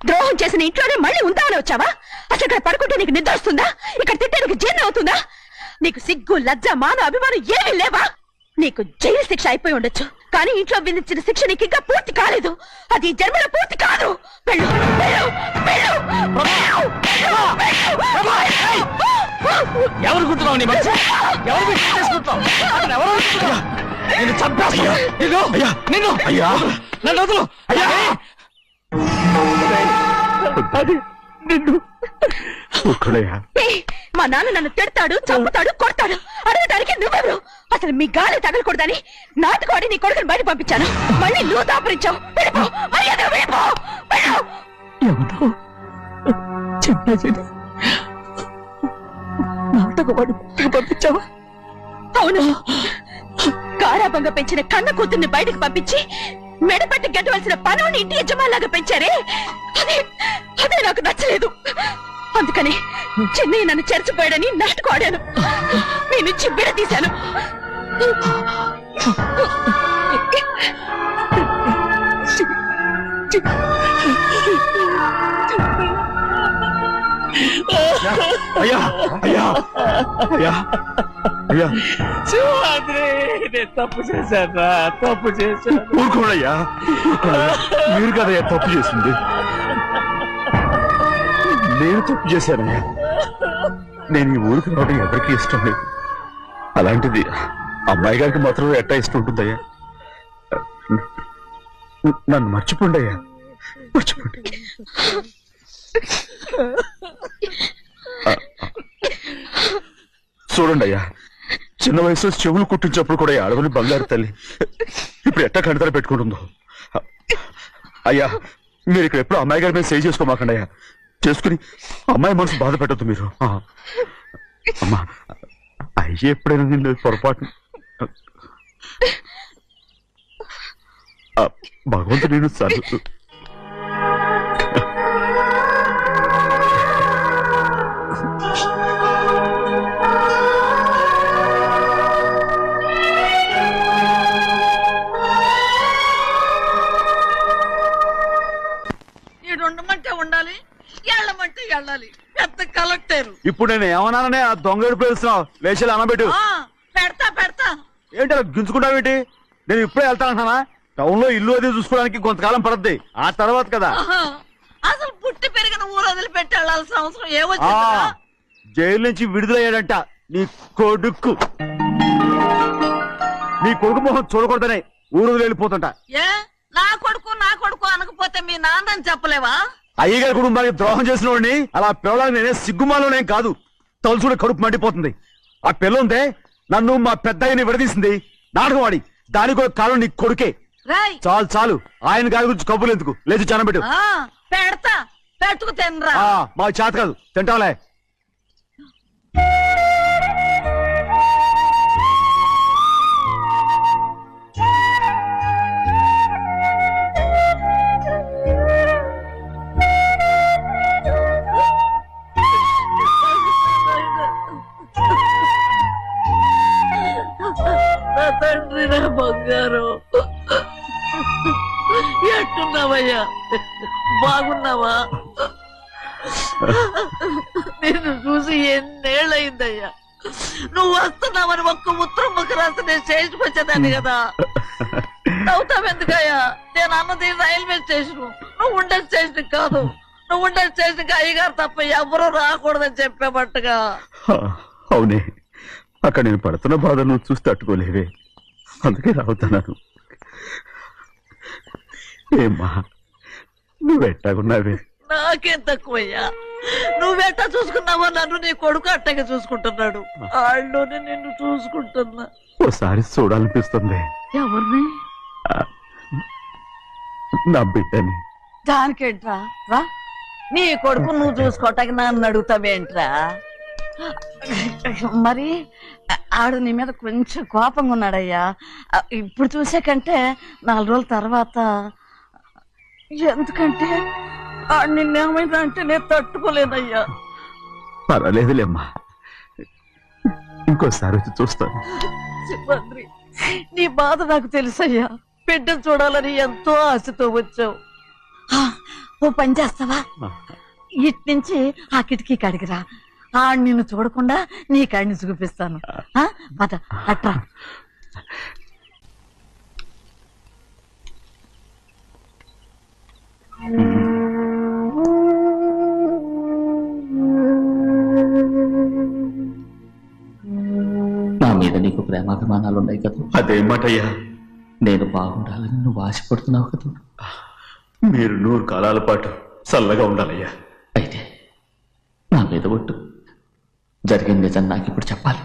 K: ద్రోహం చేసిన ఇంట్లోనే మళ్ళీ ఉందామని వచ్చావా? అసలు ఇక్కడ పడుకుంటే నీకు నిద్ర వస్తుందా? ఇక్కడ తింటే నీకు జీర్ణం అవుతుందా? నీకు సిగ్గు లజ్జ మాన అభిమానం ఏమీ లేవా? నీకు జైలు శిక్ష అయిపోయి ఉండొచ్చు, కానీ ఇంట్లో విధించిన శిక్ష నీకు ఇంకా పూర్తి కాలేదు. అది జన్మలో పూర్తి కాదు. వెళ్ళు వెళ్ళు వెళ్ళు.
C: ఎవరు గుర్తున్నావు? నీ మంచి ఎవరు చేసుకుంటావు? నిన్ను చంపేస్తా. నిన్ను నన్ను వదులు.
N: నిన్ను
K: మా నాన్న నన్ను తిడతాడు, చంపుతాడు, కొడతాడు. అడగడానికి నువ్వెవరు? అసలు మీ గాలి తగలకూడదని నాటుకోడి నీ కొడుకుని బయట పంపించాను. మళ్ళీ నువ్వు దాపరించావు. వెళ్ళిపో, మర్యాదగా వెళ్ళిపో.
C: ఎవరో చిన్న నాటకవాడు పంపించావా?
K: అవును, గారాబంగా పెంచిన కన్న కూతుర్ని బయటకు పంపించి మెడపట్టి గెట్టవలసిన పనుని ఇంటి యజమానిలాగా పెంచారే, అదే నాకు నచ్చలేదు. అందుకని చెన్నై నన్ను చెరచిపోయాడని నాటకం ఆడాను. నీ నుంచి విడదీశాను.
N: అయ్యా అయ్యా అయ్యా అయ్యా
C: తప్పు చేశాను, తప్పు చేశాను.
N: ఊరుకోడయ్యా, మీరు కదయ్యా తప్పు చేసింది. నేను తప్పు చేశానయ్యా. నేను ఈ ఊరికి రావడం ఎవరికి ఇష్టం లేదు. అలాంటిది అమ్మాయి గారికి మాత్రం ఎట్టా ఇష్టం ఉంటుందయ్యా. నన్ను మర్చిపోండి అయ్యా, మర్చిపోండి. చూడండి అయ్యా, చిన్న వయసులో చెవులు కుట్టించినప్పుడు కూడా అడవులు బంగారు తల్లి ఇప్పుడు ఎట్టా కంటతర పెట్టుకుంటుందో. అయ్యా మీరు ఇక్కడ ఎప్పుడు అమ్మాయి గారి మీద సేవ్ చేసుకోమాకండి అయ్యా. చేసుకుని అమ్మాయి మనసు బాధ పెట్టద్దు మీరు. అమ్మా అయ్యే ఎప్పుడైనా నిన్ను పొరపాటు భగవంతుడు నేను సర్దు.
Q: ఉండమంటే ఉండాలి, వెళ్ళమంటే వెళ్ళాలి. పెద్ద కలెక్టర్.
N: ఇప్పుడు నేను ఏమన్నాననే ఆ దొంగ ఎడుపు వేస్తున్నావు. లేచేలా అనబెట్టు.
Q: పెడతా పెడతా.
N: ఏంటి అలా గించుకుంటావేంటి? నేను ఇప్పుడే వెళ్తానంటానా? టౌన్ లో ఇల్లు అది చూసుకోవడానికి కొంతకాలం పడద్ది, ఆ తర్వాత కదా.
Q: అసలు పుట్టి పెరిగిన ఊరు వదిలిపెట్టి వెళ్ళాల్సిన అవసరం ఏమొచ్చింది?
N: జైలు నుంచి విడుదలయ్యాడంట నీ కొడుకు. నీ కొడుకు మొహం చూడకూడదనే ఊరు వెళ్ళిపోతుంట.
Q: ఏ నా కొడుకు అనకపోతే మీ నాన్నని చెప్పలేవా?
N: అయ్యగారి కుటుంబానికి ద్రోహం చేసిన వాడిని అలా పిల్లలని నేనే సిగ్గుమాలోనేం కాదు, తలుచుకుంటే కడుపు మండిపోతుంది. ఆ పిల్లందే నన్ను మా పెద్దయ్యని విడదీసింది నాటకం ఆడి. దానికి కూడా కారణం నీ కొడుకే. చాలు చాలు, ఆయన గారి గురించి కబుర్లు ఎందుకు, లేచి చనబెట్టు.
Q: పెడతా, పెట్టుకు తినరా.
N: మా చేత కాదు, తింటాలే.
Q: బంగారు ఎట్టున్నావయ్యా బాగున్నావా నిన్ను చూసి ఎన్నేళ్ళయిందయ్యా నువ్వు వస్తున్నావని ఒక్క ఉత్తరం ముక్క రాస్తే నేను స్టేషన్కి వచ్చేదాన్ని కదా నవ్వుతావెందుకయ్యా నేను అన్నది రైల్వే స్టేషన్ నువ్వు ఉండే స్టేషన్ కాదు నువ్వు ఉండే స్టేషన్కి అయ్యగారు తప్ప ఎవరూ రాకూడదని చెప్పేమట్టుగా
N: అవునే అక్కడ నేను పడుతున్న బాధ నువ్వు చూసి తట్టుకోలేవే అందుకే రావుతున్నాను ఏమ్మా నువ్వెట్టాగున్నావే
Q: నాకేం తక్కువయ్యా నువ్వెట్టా చూసుకున్నావో నన్ను నీ కొడుకు అట్టగా చూసుకుంటున్నాడు వాళ్ళలోనే నిన్ను చూసుకుంటున్నా
N: ఓసారి చూడాలనిపిస్తుంది
Q: ఎవరిని
N: నా బిడ్డని
Q: దానికేంట్రా రా నీ కొడుకు నువ్వు చూసుకోవటానికి నన్ను అడుగుతావేంట్రా మరి ఆడు నీ మీద కొంచెం కోపంగా ఉన్నాడయ్యా ఇప్పుడు చూసే కంటే 4 రోజుల తర్వాత ఎందుకంటే ఆడు నిన్నేమైందా అంటే నేను తట్టుకోలేదయ్యా
N: పర్వాలేదులేమ్మా ఇంకోసారి వచ్చి చూస్తాను
Q: శివాద్రి నీ బాధ నాకు తెలుసయ్యా బిడ్డను చూడాలని ఎంతో ఆశతో వచ్చావు ఓ పని చేస్తావా ఇటు నుంచి ఆ కిటికీ కడిగిరా ఆడు నిన్ను చూడకుండా నీ కాడిని చూపిస్తాను పద అట్రా
C: నా మీద నీకు ప్రేమాభిమానాలు ఉన్నాయి కదా
N: అదేమాటయ్యా
C: నేను బాగుండాలని నువ్వు ఆశపడుతున్నావు కదా
N: మీరు 100 కాలాల పాటు చల్లగా ఉండాలయ్యా
C: అయితే నా మీద ఒట్టు జరిగిన నిజం నాకు ఇప్పుడు చెప్పాలి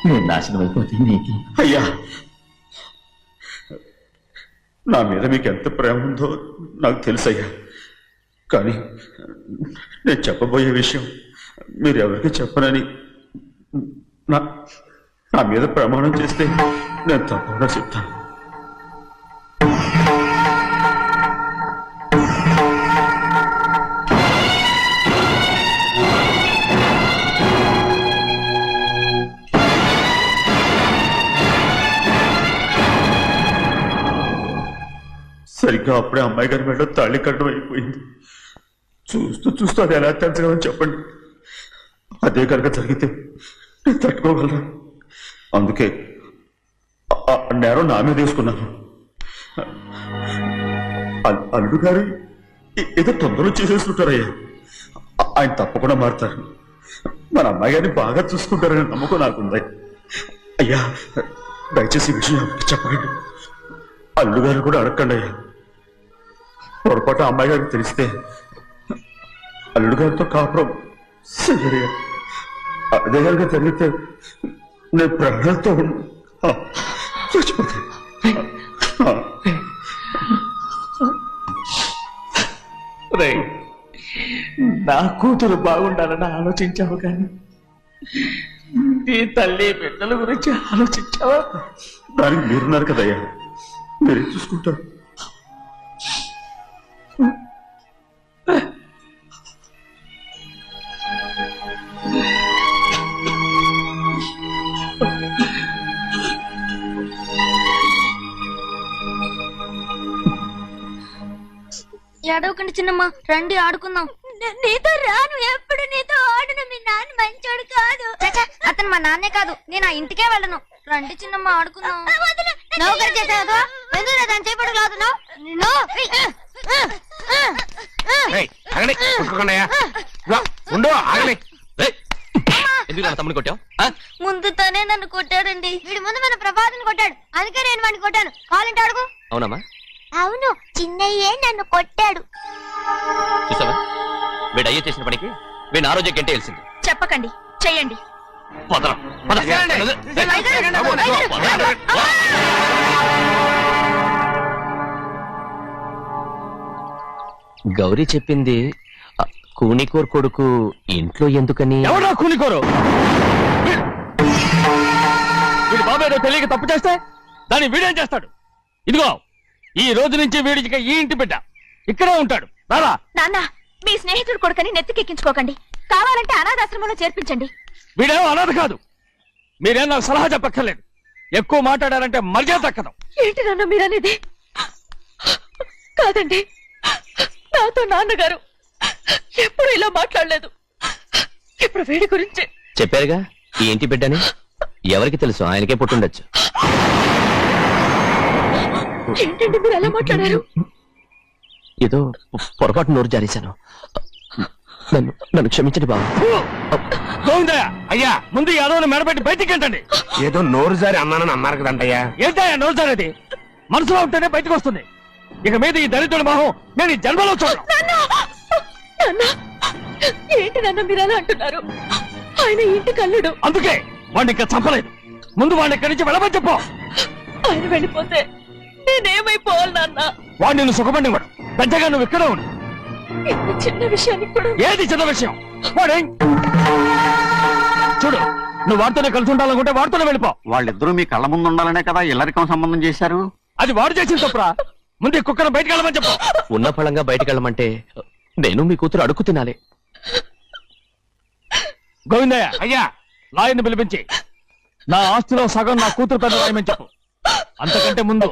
C: నేను నాశనం అయిపోతే నీకు
N: అయ్యా నా మీద మీకు ఎంత ప్రేమ ఉందో నాకు తెలుసయ్యా కానీ నేను చెప్పబోయే విషయం మీరు ఎవరికి చెప్పనని నా మీద ప్రమాణం చేస్తే నేను తప్పకుండా చెప్తాను సరిగ్గా అప్పుడే అమ్మాయి గారి మెడలో తాళి కట్టడం అయిపోయింది చూస్తూ చూస్తూ అది ఎలా తెంచగలని చెప్పండి అదే కనుక జరిగితే నేను తట్టుకోగలరా అందుకే నేరం నా మీద తీసుకున్నాను అల్లుడు గారు ఏదో తొందరలో చేసేస్తుంటారయ్యా ఆయన తప్పకుండా మారుతారు మన అమ్మాయి గారిని బాగా చూసుకుంటారనే నమ్మకం నాకుంది అయ్యా దయచేసి ఈ విషయం చెప్పండి అల్లుడు గారు కూడా అడగండి అయ్యా పొరపాటు అమ్మాయి గారికి తెలిస్తే అల్లుడు గారితో కాపురం సరిగా అదే కనుక జరిగితే నేను ప్రాణాలతో చచ్చిపోతాను
C: నా కూతురు బాగుండాలని ఆలోచించావు కానీ నీ తల్లి బిడ్డల గురించి ఆలోచించావా
N: దానికి మీరున్నారు కదయ్యా మీరే చూసుకుంటారు
R: ఏడవకండి చిన్నమ్మ రండి ఆడుకుందాం నీతో రాను ఎప్పుడు నీతో ఆడను మీ నాన్న మంచోడు కాదు అతను మా నాన్నే కాదు నేను ఆ ఇంటికే వెళ్ళను రండి చిన్నమ్మ ఆడుకుందాం నౌకరి చేసావు ఎందుకు దాని చేపడు కాదు
L: ఎందుకు తమ్ముని కొట్టావు
R: ముందు తనే నన్ను కొట్టాడండి వీడి ముందు మన ప్రభాతం కొట్టాడు అందుకే నేను వాడిని కొట్టాను కావాలంటే అడుగు
L: అవునమ్మా
R: అవును చిన్నయ్యే నన్ను కొట్టాడు
L: చూసావా వీడు అయ్యే చేసిన పనికి వీడిని ఆ రోజే గంటే తెలిసింది
K: చెప్పకండి చెయ్యండి
L: గౌరీ చెప్పింది కూనికోర్ కొడుకు ఇంట్లో ఎందుకని
C: ఎవరా కూనికోరు వీడి బాబు ఏదో తెలియక తప్పు చేస్తే దాన్ని వీడేం చేస్తాడు ఇదిగో ఈ రోజు నుంచి వీడికి ఈ ఇంటి బిడ్డ ఇక్కడే ఉంటాడు రారా
K: నాన్న మీ స్నేహితుడు కొడుకని నెత్తికెక్కించుకోకండి కావాలంటే అనాథాశ్రమంలో చేర్పించండి.
C: వీడేమో అనాథ కాదు. మీరేం నాకు సలహా చెప్పక్కర్లేదు. ఎక్కువ మాట్లాడారంటే మర్యాద దక్కదు.
K: ఏంటి నాన్న మీరనేది? కాదండి, నాతో నాన్నగారు ఎప్పుడు ఇలా మాట్లాడలేదు. ఇప్పుడు వీడి గురించే
L: చెప్పారుగా ఈ ఇంటి బిడ్డని. ఎవరికి తెలుసు, ఆయనకే పుట్టుండొచ్చు.
K: ఏంటండి మీరు ఎలా మాట్లాడారు?
L: ఏదో పొరపాటు నోరు జారేశాను. నన్ను క్షమించండి బాబు.
C: గోవిందయ్య, అయ్యా ముందు ఈ అడవుని మెడబెట్టి బయటికి ఏంటండి?
I: ఏదో నోరు జారి అన్నానని అన్నారు కదంటయ్యా.
C: ఏంటయ్యా నోరు జారేది? మనసులో ఉంటేనే బయటకు వస్తుంది. ఇక మీద ఈ దరిద్రుడి మొహం నేను ఈ జన్మలో చూడను.
K: ఏంటి నాన్న మీరు అలా అంటున్నారు? ఆయన ఇంటి కల్లుడు.
C: అందుకే వాడిని ఇంకా చంపలేదు. ముందు వాడిని ఇక్కడి నుంచి వెళ్ళమని చెప్పు.
K: ఆయన వెళ్ళిపోతే నేనేమైపోవాలి నాన్న?
C: వాడు నిన్ను సుఖపడివాడు. పెద్దగా నువ్వు ఇక్కడే ఉండు.
K: ఇంత చిన్న విషయానికి కూడా.
C: ఏది చిన్న విషయం? వాడే చూడు, నువ్వు వాడితోనే కలిసి ఉండాలనుకుంటే వాడితోనే వెళ్ళిపో.
O: వాళ్ళిద్దరూ మీ కళ్ళ ముందు ఉండాలనే కదా ఇల్లరికం సంబంధం చేశారు.
C: అది వాడు చేసిన తప్పురా. ముందు ఈ కుక్కను బయటకు వెళ్ళమని చెప్పు.
L: ఉన్న ఫలంగా బయటకు వెళ్ళమంటే నేను మీ కూతురు అడుగు తినాలి.
C: గోవిందయ్య, అయ్యా లాయర్ని పిలిపించి నా ఆస్తిలో సగం నా కూతురు పెద్ద రాయమని చెప్పు. అంతకంటే ముందు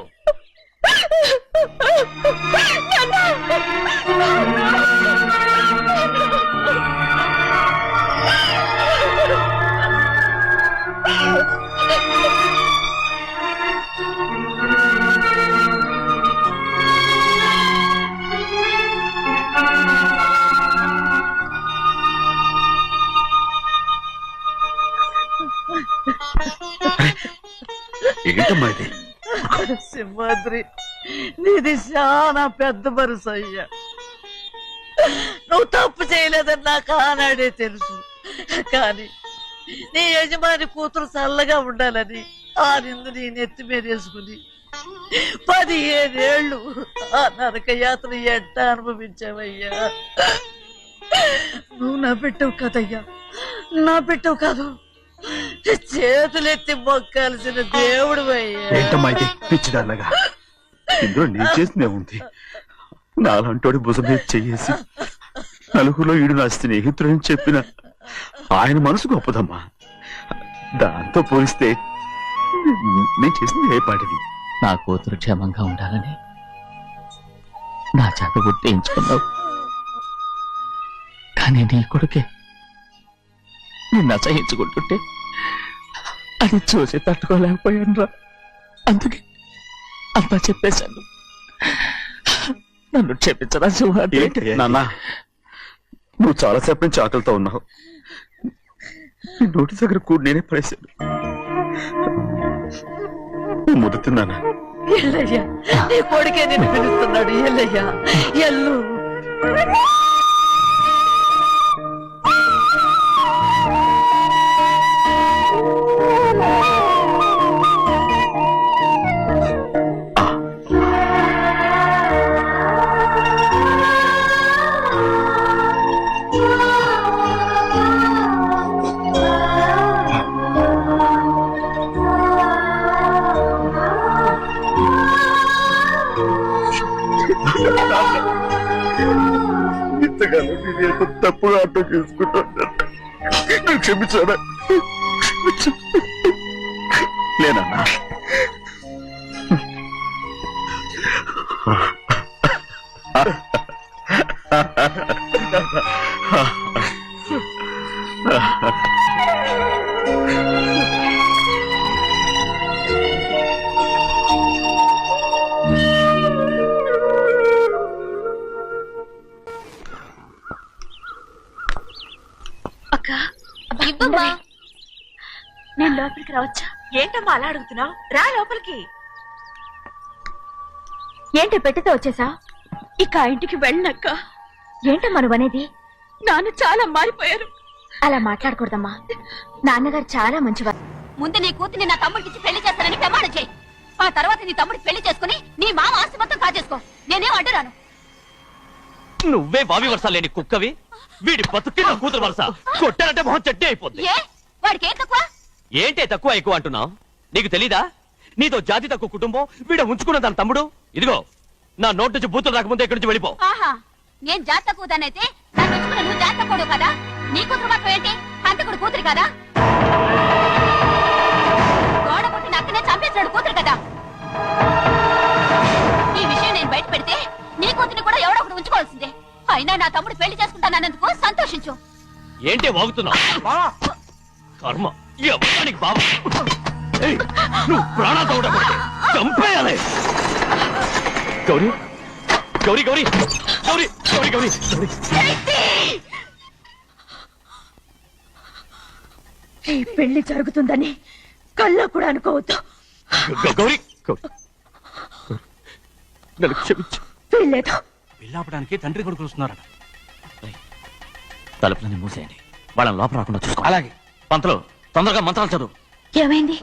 N: ఏంటమ్మా ఇది?
Q: సింహాద్రి, నీది చాలా పెద్ద మనసు అయ్యా. నువ్వు తప్పు చేయలేదని నాకు ఆనాడే తెలుసు. కానీ నీ యజమాని కూతురు చల్లగా ఉండాలని ఆ నిందు నీ నెత్తి మీద వేసుకుని 15 ఏళ్ళు ఆ నరక యాత్ర ఎట్ట అనుభవించావయ్యా. నువ్వు నా పెట్టవు కదయ్యా, నా పెట్టవు కాదు, చేతులెత్తి మొక్కాల్సిన దేవుడు అయ్యా.
N: ఏంటమ్మా ఇది పిచ్చిదాన్నగా? ఇందులో నేను చేసినే ఉంది. నాలంటోడి భుజం మీద చెయ్యేసి నలుగురిలో ఈడు నా స్నేహితుడని చెప్పిన ఆయన మనసు గొప్పదమ్మా. దాంతో పోలిస్తే నేను చేసింది ఏ పాటిది?
L: నా కూతురు క్షేమంగా ఉండాలని నా చేత గుర్తించుకున్నావు. కానీ నీ కొడుకే నిన్ను అసహించుకుంటుంటే అది చూసి తట్టుకోలేకపోయాను రా. అందుకే అంతా చెప్పేశాను. నన్ను క్షమించరా సింహాద్రి.
N: నాన్న, నువ్వు చాలాసేపు నుంచి ఆకలితో ఉన్నావు. నీ నోటి దగ్గర కూడా నేనే పడేశాను. ముద్ద తిన్నానా?
Q: ఎల్లయ్యా, నీ కొడుకే నిన్ను పిలుస్తున్నాడు. ఎల్లయ్యా, ఎల్లు.
N: ఇంతకాలం నేను ఎంత తప్పుగా అర్థం చేసుకుంటాను. నువ్వు క్షమించానా? లేనన్నా,
K: ఇవ్వమ్మా. నేను లోపలికి రావచ్చా? ఏంటమ్మా అలా అడుగుతున్నావు? రా లోపలికి. ఏంటి పెట్టితే వచ్చేసా? ఇక ఆ ఇంటికి వెళ్ళనక్క. ఏంటమ్మా నువ్వు అనేది? నాన్న చాలా మారిపోయారు. అలా మాట్లాడకూడదమ్మా. నాన్నగారు చాలా మంచివారు.
R: ముందు నీ కూతుర్ని నా తమ్ముడికి పెళ్లి చేస్తానని ప్రమాణం చేయి. ఆ తర్వాత నీ తమ్ముడికి పెళ్లి చేసుకుని నీ మామ ఆస్తి మొత్తం కాజేసుకో. నేనేం అడ్డరాను.
L: నువ్వే బావి వరుస లేని కుక్కవి. వీడి బతుక్కి నా కూతురు వరుస. కొట్టారంటే మొహం చెట్టే అయిపోద్ది.
R: ఏ వాడికి ఏం తక్కువ?
L: ఏంటే తక్కువ ఎక్కువ అంటున్నావు? నీకు తెలీదా? నీతో జాతి తక్కువ కుటుంబం వీడ ఉంచుకున్న దాని తమ్ముడు. ఇదిగో నా నోటి నుంచి బూతులు రాకముందే ఇక్కడి నుంచి వెళ్ళిపో.
R: ఆహా, నేను జాత తక్కువదానైతే నన్ను ఉంచుకున్న నువ్వు జాత తక్కువ కదా. నీ కూతురు మాత్రం ఏంటి హంతకుడు కూతురు కదా గోడ పుట్టిన అక్కనే చంపేసినాడు కూతురు కదా ఈ విషయం నేను బయట పెడితే నీ కూతురిని కూడా ఎవడో ఒకటి ఉంచుకోవాల్సిందే అయినా నా తమ్ముడు పెళ్లి చేసుకుంటానన్నందుకు సంతోషించు
L: ఏంటి వాగుతున్నావు కర్మ ఎవరికి బాబా నువ్వు ప్రాణాలతో ఉండకూడదు చంపేయాలి గౌరీ గౌరీ గౌరీ గౌరీ గౌరీ గౌరీ
K: ఈ పెళ్లి జరుగుతుందని కల్లో కూడా అనుకోవద్దు
L: గౌరీ నన్ను క్షమించు
K: వీల్లేదు
B: పెళ్ళాపడానికి తండ్రి కొడుకులు వస్తున్నారట
L: తలుపులని మూసేయండి వాళ్ళని లోపల రాకుండా చూసుకో
B: అలాగే
L: పంతలు తొందరగా మంత్రాలు చదువు
K: ఏమైంది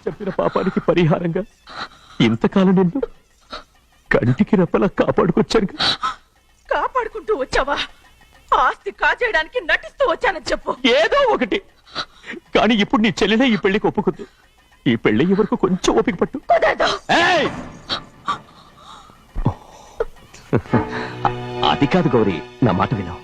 L: చెప్పిన పాపానికి పరిహారంగా ఇంతకాలం నిన్ను కంటికి రెప్పలా కాపాడుకొచ్చాను
K: కాపాడుకుంటూ వచ్చావా ఆస్తి కాజేయడానికి నటిస్తూ వచ్చానని చెప్పు
L: ఏదో ఒకటి కానీ ఇప్పుడు నీ చెల్లెలే ఈ పెళ్లికి ఒప్పుకుంది ఈ పెళ్లి వరకు కొంచెం ఓపిక పట్టు ఏయ్! అది కాదు గౌరీ నా మాట విను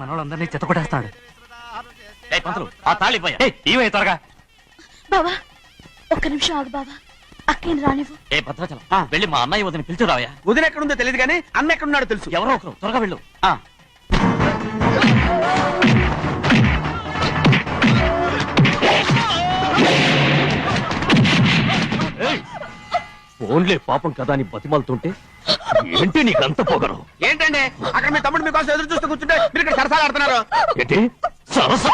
B: మనోళ్ళందరినీ చెత్తకొట్టేస్తాడు
L: పంతులు ఆ తాళి ఇవే త్వరగా
K: బావా ఒక్క నిమిషం ఆగు బావా అక్కేం రానివ్వు
L: ఏ భద్రాచలం వెళ్ళి మా అన్నయ్య వదిన పిలిచి రావయ్యా
J: వదిన ఎక్కడుందో తెలియదు కానీ అన్న ఎక్కడున్నాడో తెలుసు
L: ఎవరో ఒకరు త్వరగా వెళ్ళు ఫోన్లే పాపం కదా అని బతిమాలుతుంటే ఏంటి నీకంత పొగరు
J: ఏంటండి అక్కడ మీ తమ్ముడు మీకోసం ఎదురు చూస్తూ కూర్చుంటే మీరు ఇక్కడ సరసాలు ఆడుతున్నారు
L: ఏంటి సరస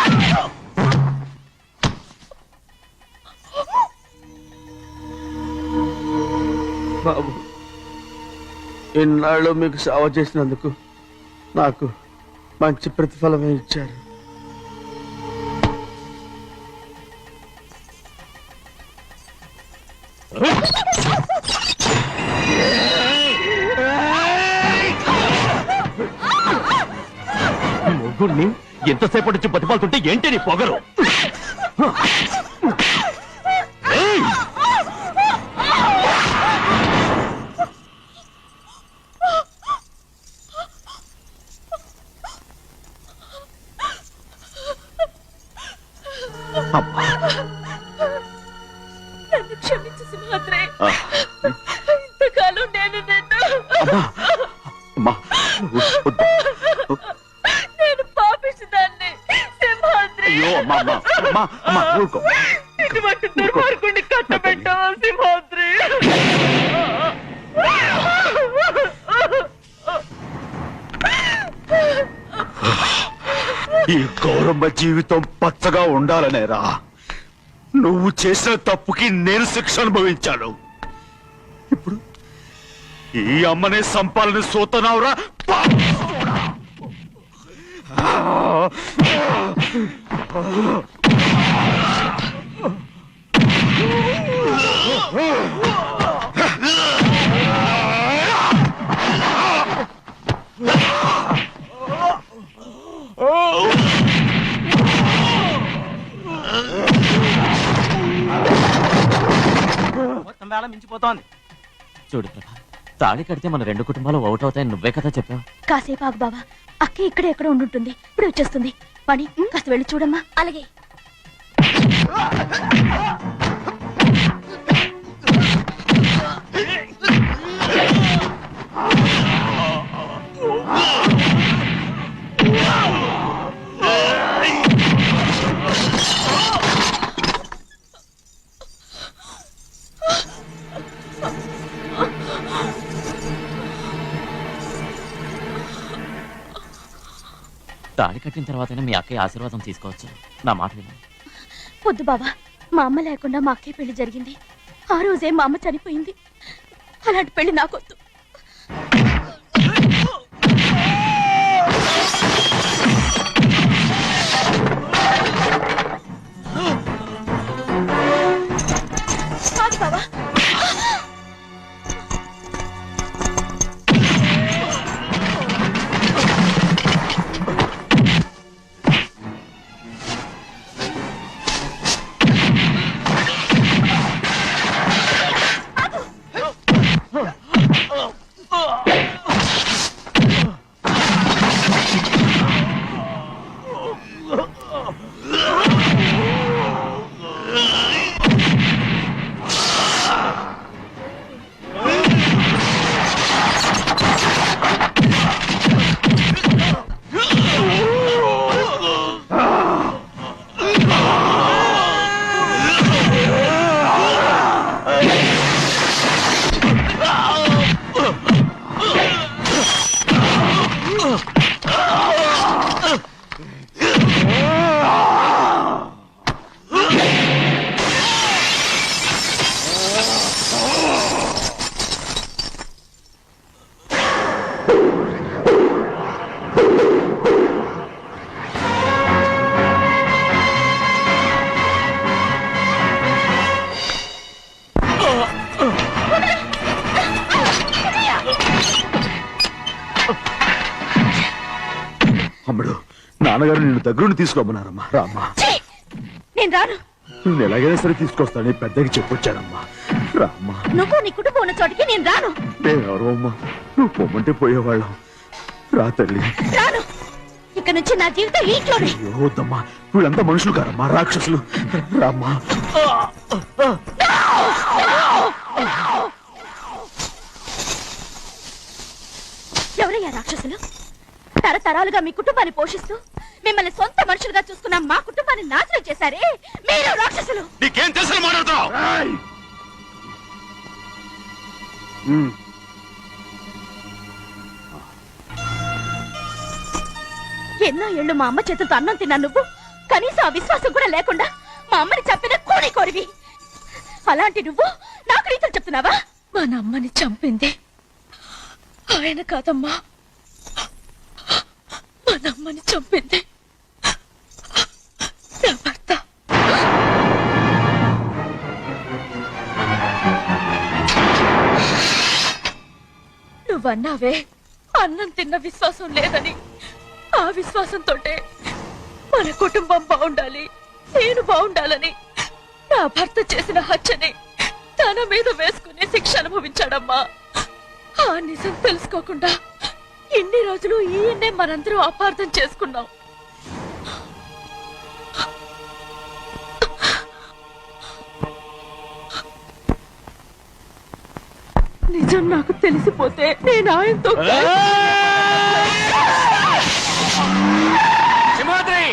O: బాబు ఇన్నాళ్ళు మీకు సేవ చేసినందుకు నాకు మంచి ప్రతిఫలమే ఇచ్చారు
L: మొగుణ్ణి ఎంతసేపటి నుంచి బతిమాలుతుంటే ఏంటి నీ పొగరు
K: నన్ను క్షమించు సింహాద్రి ఇంతకాలం నేను నేను పాపిస్తుందాన్ని సింహాద్రి ఇటువంటి దుర్మార్గుడిని కట్టబెట్టావా సింహాద్రి
N: ఈ గౌరమ్మ జీవితం పచ్చగా ఉండాలనేరా నువ్వు చేసిన తప్పుకి నేను శిక్ష అనుభవించాను ఇప్పుడు ఈ అమ్మనే సంపాలని సోతనావురా
J: మొత్తం వేళ మించిపోతోంది
L: చూడు ప్రభా తాళి కడితే మన రెండు కుటుంబాలు అవుట్ అవుతాయని నువ్వే కదా చెప్పావు
K: కాసేపు ఆగు బావా అక్క ఇక్కడే ఎక్కడ ఉండుంటుంది ఇప్పుడు వచ్చేస్తుంది పని కాస్త వెళ్ళి చూడమ్మా అలాగే
L: తాళి కట్టిన తర్వాతనే మీ అక్కయ్య ఆశీర్వాదం తీసుకోవచ్చు. నా మాట విను.
K: వద్దు బావా, మా అమ్మ లేకుండా మా అక్కయ్య పెళ్లి జరిగింది. ఆ రోజే మా అమ్మ చనిపోయింది. అలాంటి పెళ్లి నాకొద్దు. బావా,
N: అమ్మడు, నాన్నగారు నిన్ను దగ్గరుండి తీసుకోమన్నారమ్మా. రామ్మా.
K: నేను రాను.
N: నేను ఎలాగైనా సరే తీసుకొస్తానని పెద్దకి చెప్పొచ్చానమ్మా. రామ్మా.
K: నువ్వు నీ కుటుంబం ఉన్న చోటికి నేను రాను.
N: నేనెవరో అమ్మా, నువ్వు పొమ్మంటే పోయేవాళ్ళం. రా తల్లి.
K: రాను. ఇక్కడ నుంచి నా జీవితం ఈ ఇంట్లోనే.
N: అయ్యో వద్దమ్మా, వీళ్ళంతా మనుషులు కారమ్మా, రాక్షసులు. రామ్మా.
K: ఎవరయ్యా రాక్షసులు? తరతరాలుగా మీ కుటుంబాన్ని పోషిస్తూ మిమ్మల్ని సొంత మనుషులుగా చూసుకున్న మా కుటుంబాన్ని నాశనం చేశారే మీరు రాక్షసులు.
B: నీకేం తెలుసు మాట్లాడుతున్నావు?
K: ఎన్నో ఏళ్ళు మా అమ్మ చేతులతో అన్నం తిన్నా నువ్వు కనీసం ఆ విశ్వాసం కూడా లేకుండా మా అమ్మని చంపిన కోడి కోరివి. అలాంటి నువ్వు నాకు రీతులు చెప్తున్నావా? మా అమ్మని చంపింది ఆయన కాదమ్మా, మా అమ్మని చంపింది నా భర్త. నువ్వన్నావే అన్నం తిన్న విశ్వాసం లేదని. ఆ విశ్వాసంతో మన కుటుంబం బాగుండాలి, నేను బాగుండాలని నా భర్త చేసిన హత్యని తన మీద వేసుకుని శిక్ష అనుభవించాడమ్మా. ఆ నిజం తెలుసుకోకుండా ఇన్ని రోజులు ఈయన్నే మనందరం అపార్థం చేసుకున్నాం. నిజం నాకు తెలిసిపోతే నేను ఆయనతో
B: సింహాద్రి!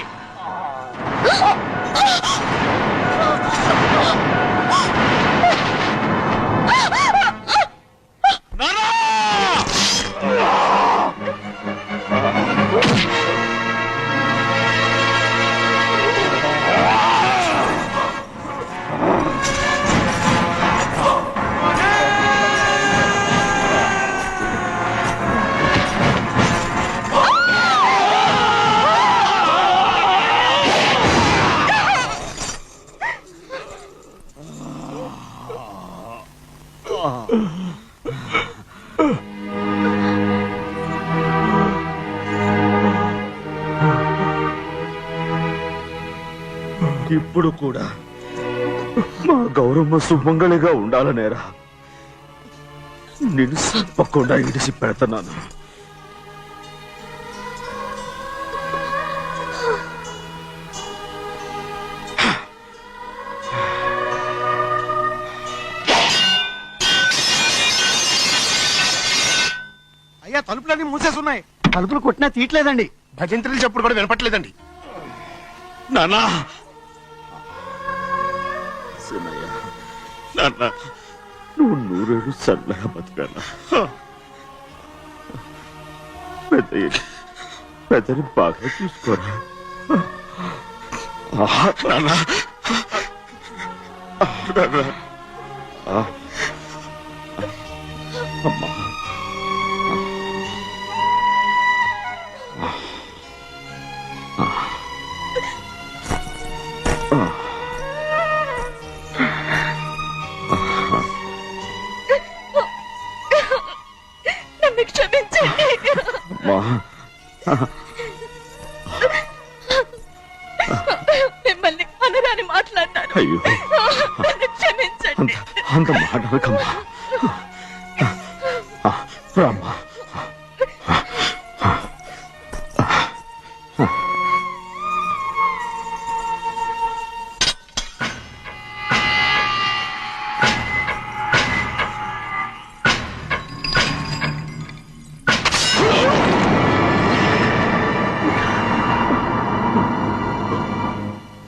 N: ఇప్పుడు కూడా మా గౌరమ్మ సుమంగళిగా ఉండాలనేరా నేను తప్పకుండా ఇడిసి పెడతాను.
H: అయ్యా, తలుపులన్నీ మూసేసున్నాయి.
O: తలుపులు కొట్టినా తీయట్లేదండి.
I: భజంత్రులు చెప్పుడు కూడా వినపట్లేదండి.
N: నానా సినయ్య, నాన్న నువ్వు నూరేళ్ళు చల్లగా బతకాల. పెద్దయ్య పెద్దని బాగా చూసుకోరా. నాన్న. అమ్మా.
K: నన్ను క్షమించండి. మిమ్మల్ని అనరాని మాట్లాడినాను.
N: అయ్యో,
K: నన్ను క్షమించండి.
N: అంత మాటలకమ్మా. రామ్మా.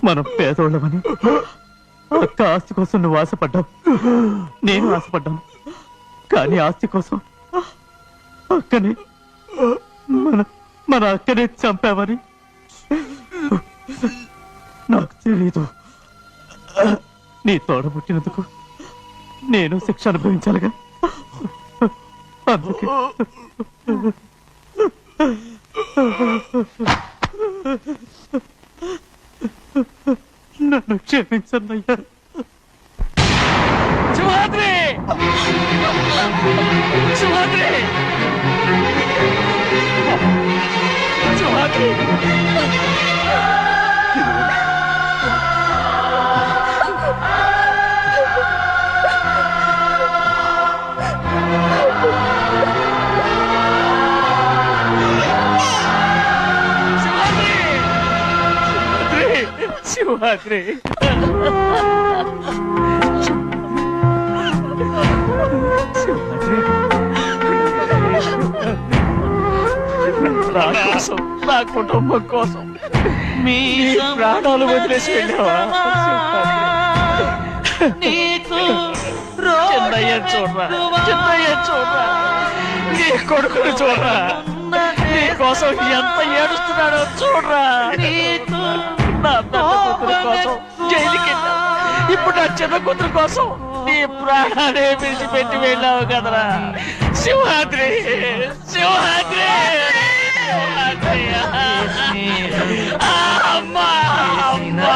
C: మనం పేదోళ్ళమని అక్క ఆస్తి కోసం నువ్వు ఆశపడ్డావు, నేను ఆశపడ్డాను. కానీ ఆస్తి కోసం అక్కని మన అక్కనే చంపావని నాకు తెలీదు. నీ తోడ పుట్టినందుకు నేను శిక్ష అనుభవించాలిగా. అందుకే నన్ను క్షమించన్నయ్యా.
B: శివాద్రి! శివాద్రి! శివాద్రి! శివాద్రి! నా కోసం, నా కుటుంబం కోసం మీ ప్రాణాలు వదిలేసి వెళ్ళావా? చిన్నయ్య చూడరా, చిన్నయ్య చూడరా, నీ కొడుకుని చూడరా, నీ కోసం ఎంత ఏడుస్తున్నాడో చూడరా. నా పెద్ద కూతురు కోసం జైలుకి వెళ్ళావు, ఇప్పుడు నా చిన్న కూతురు కోసం నీ ప్రాణాలే విడిచిపెట్టి వెళ్ళావు కదరా. శివాద్రి! శివాద్రి! అమ్మా! అమ్మా!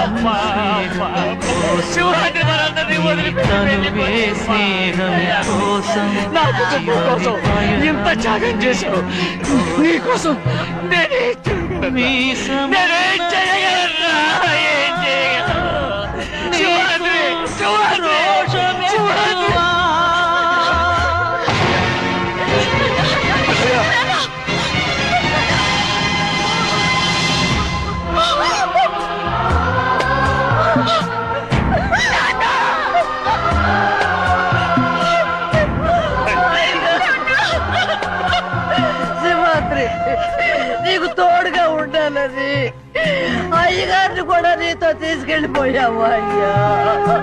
B: అమ్మా! శివాద్రి మనందరినీ వదిలిపెట్టి నా కుటుంబం కోసం ఇంత త్యాగం చేశావు. నీ కోసం నేనేం చేయగలరా? ఏం చేయగలరా? శివాద్రి! శివాద్రి! శివాద్రి!
Q: శివాద్రి, నీకు తోడుగా ఉండాలని అయ్యగారిని కూడా నీతో తీసుకెళ్ళిపోయావు. అయ్యా,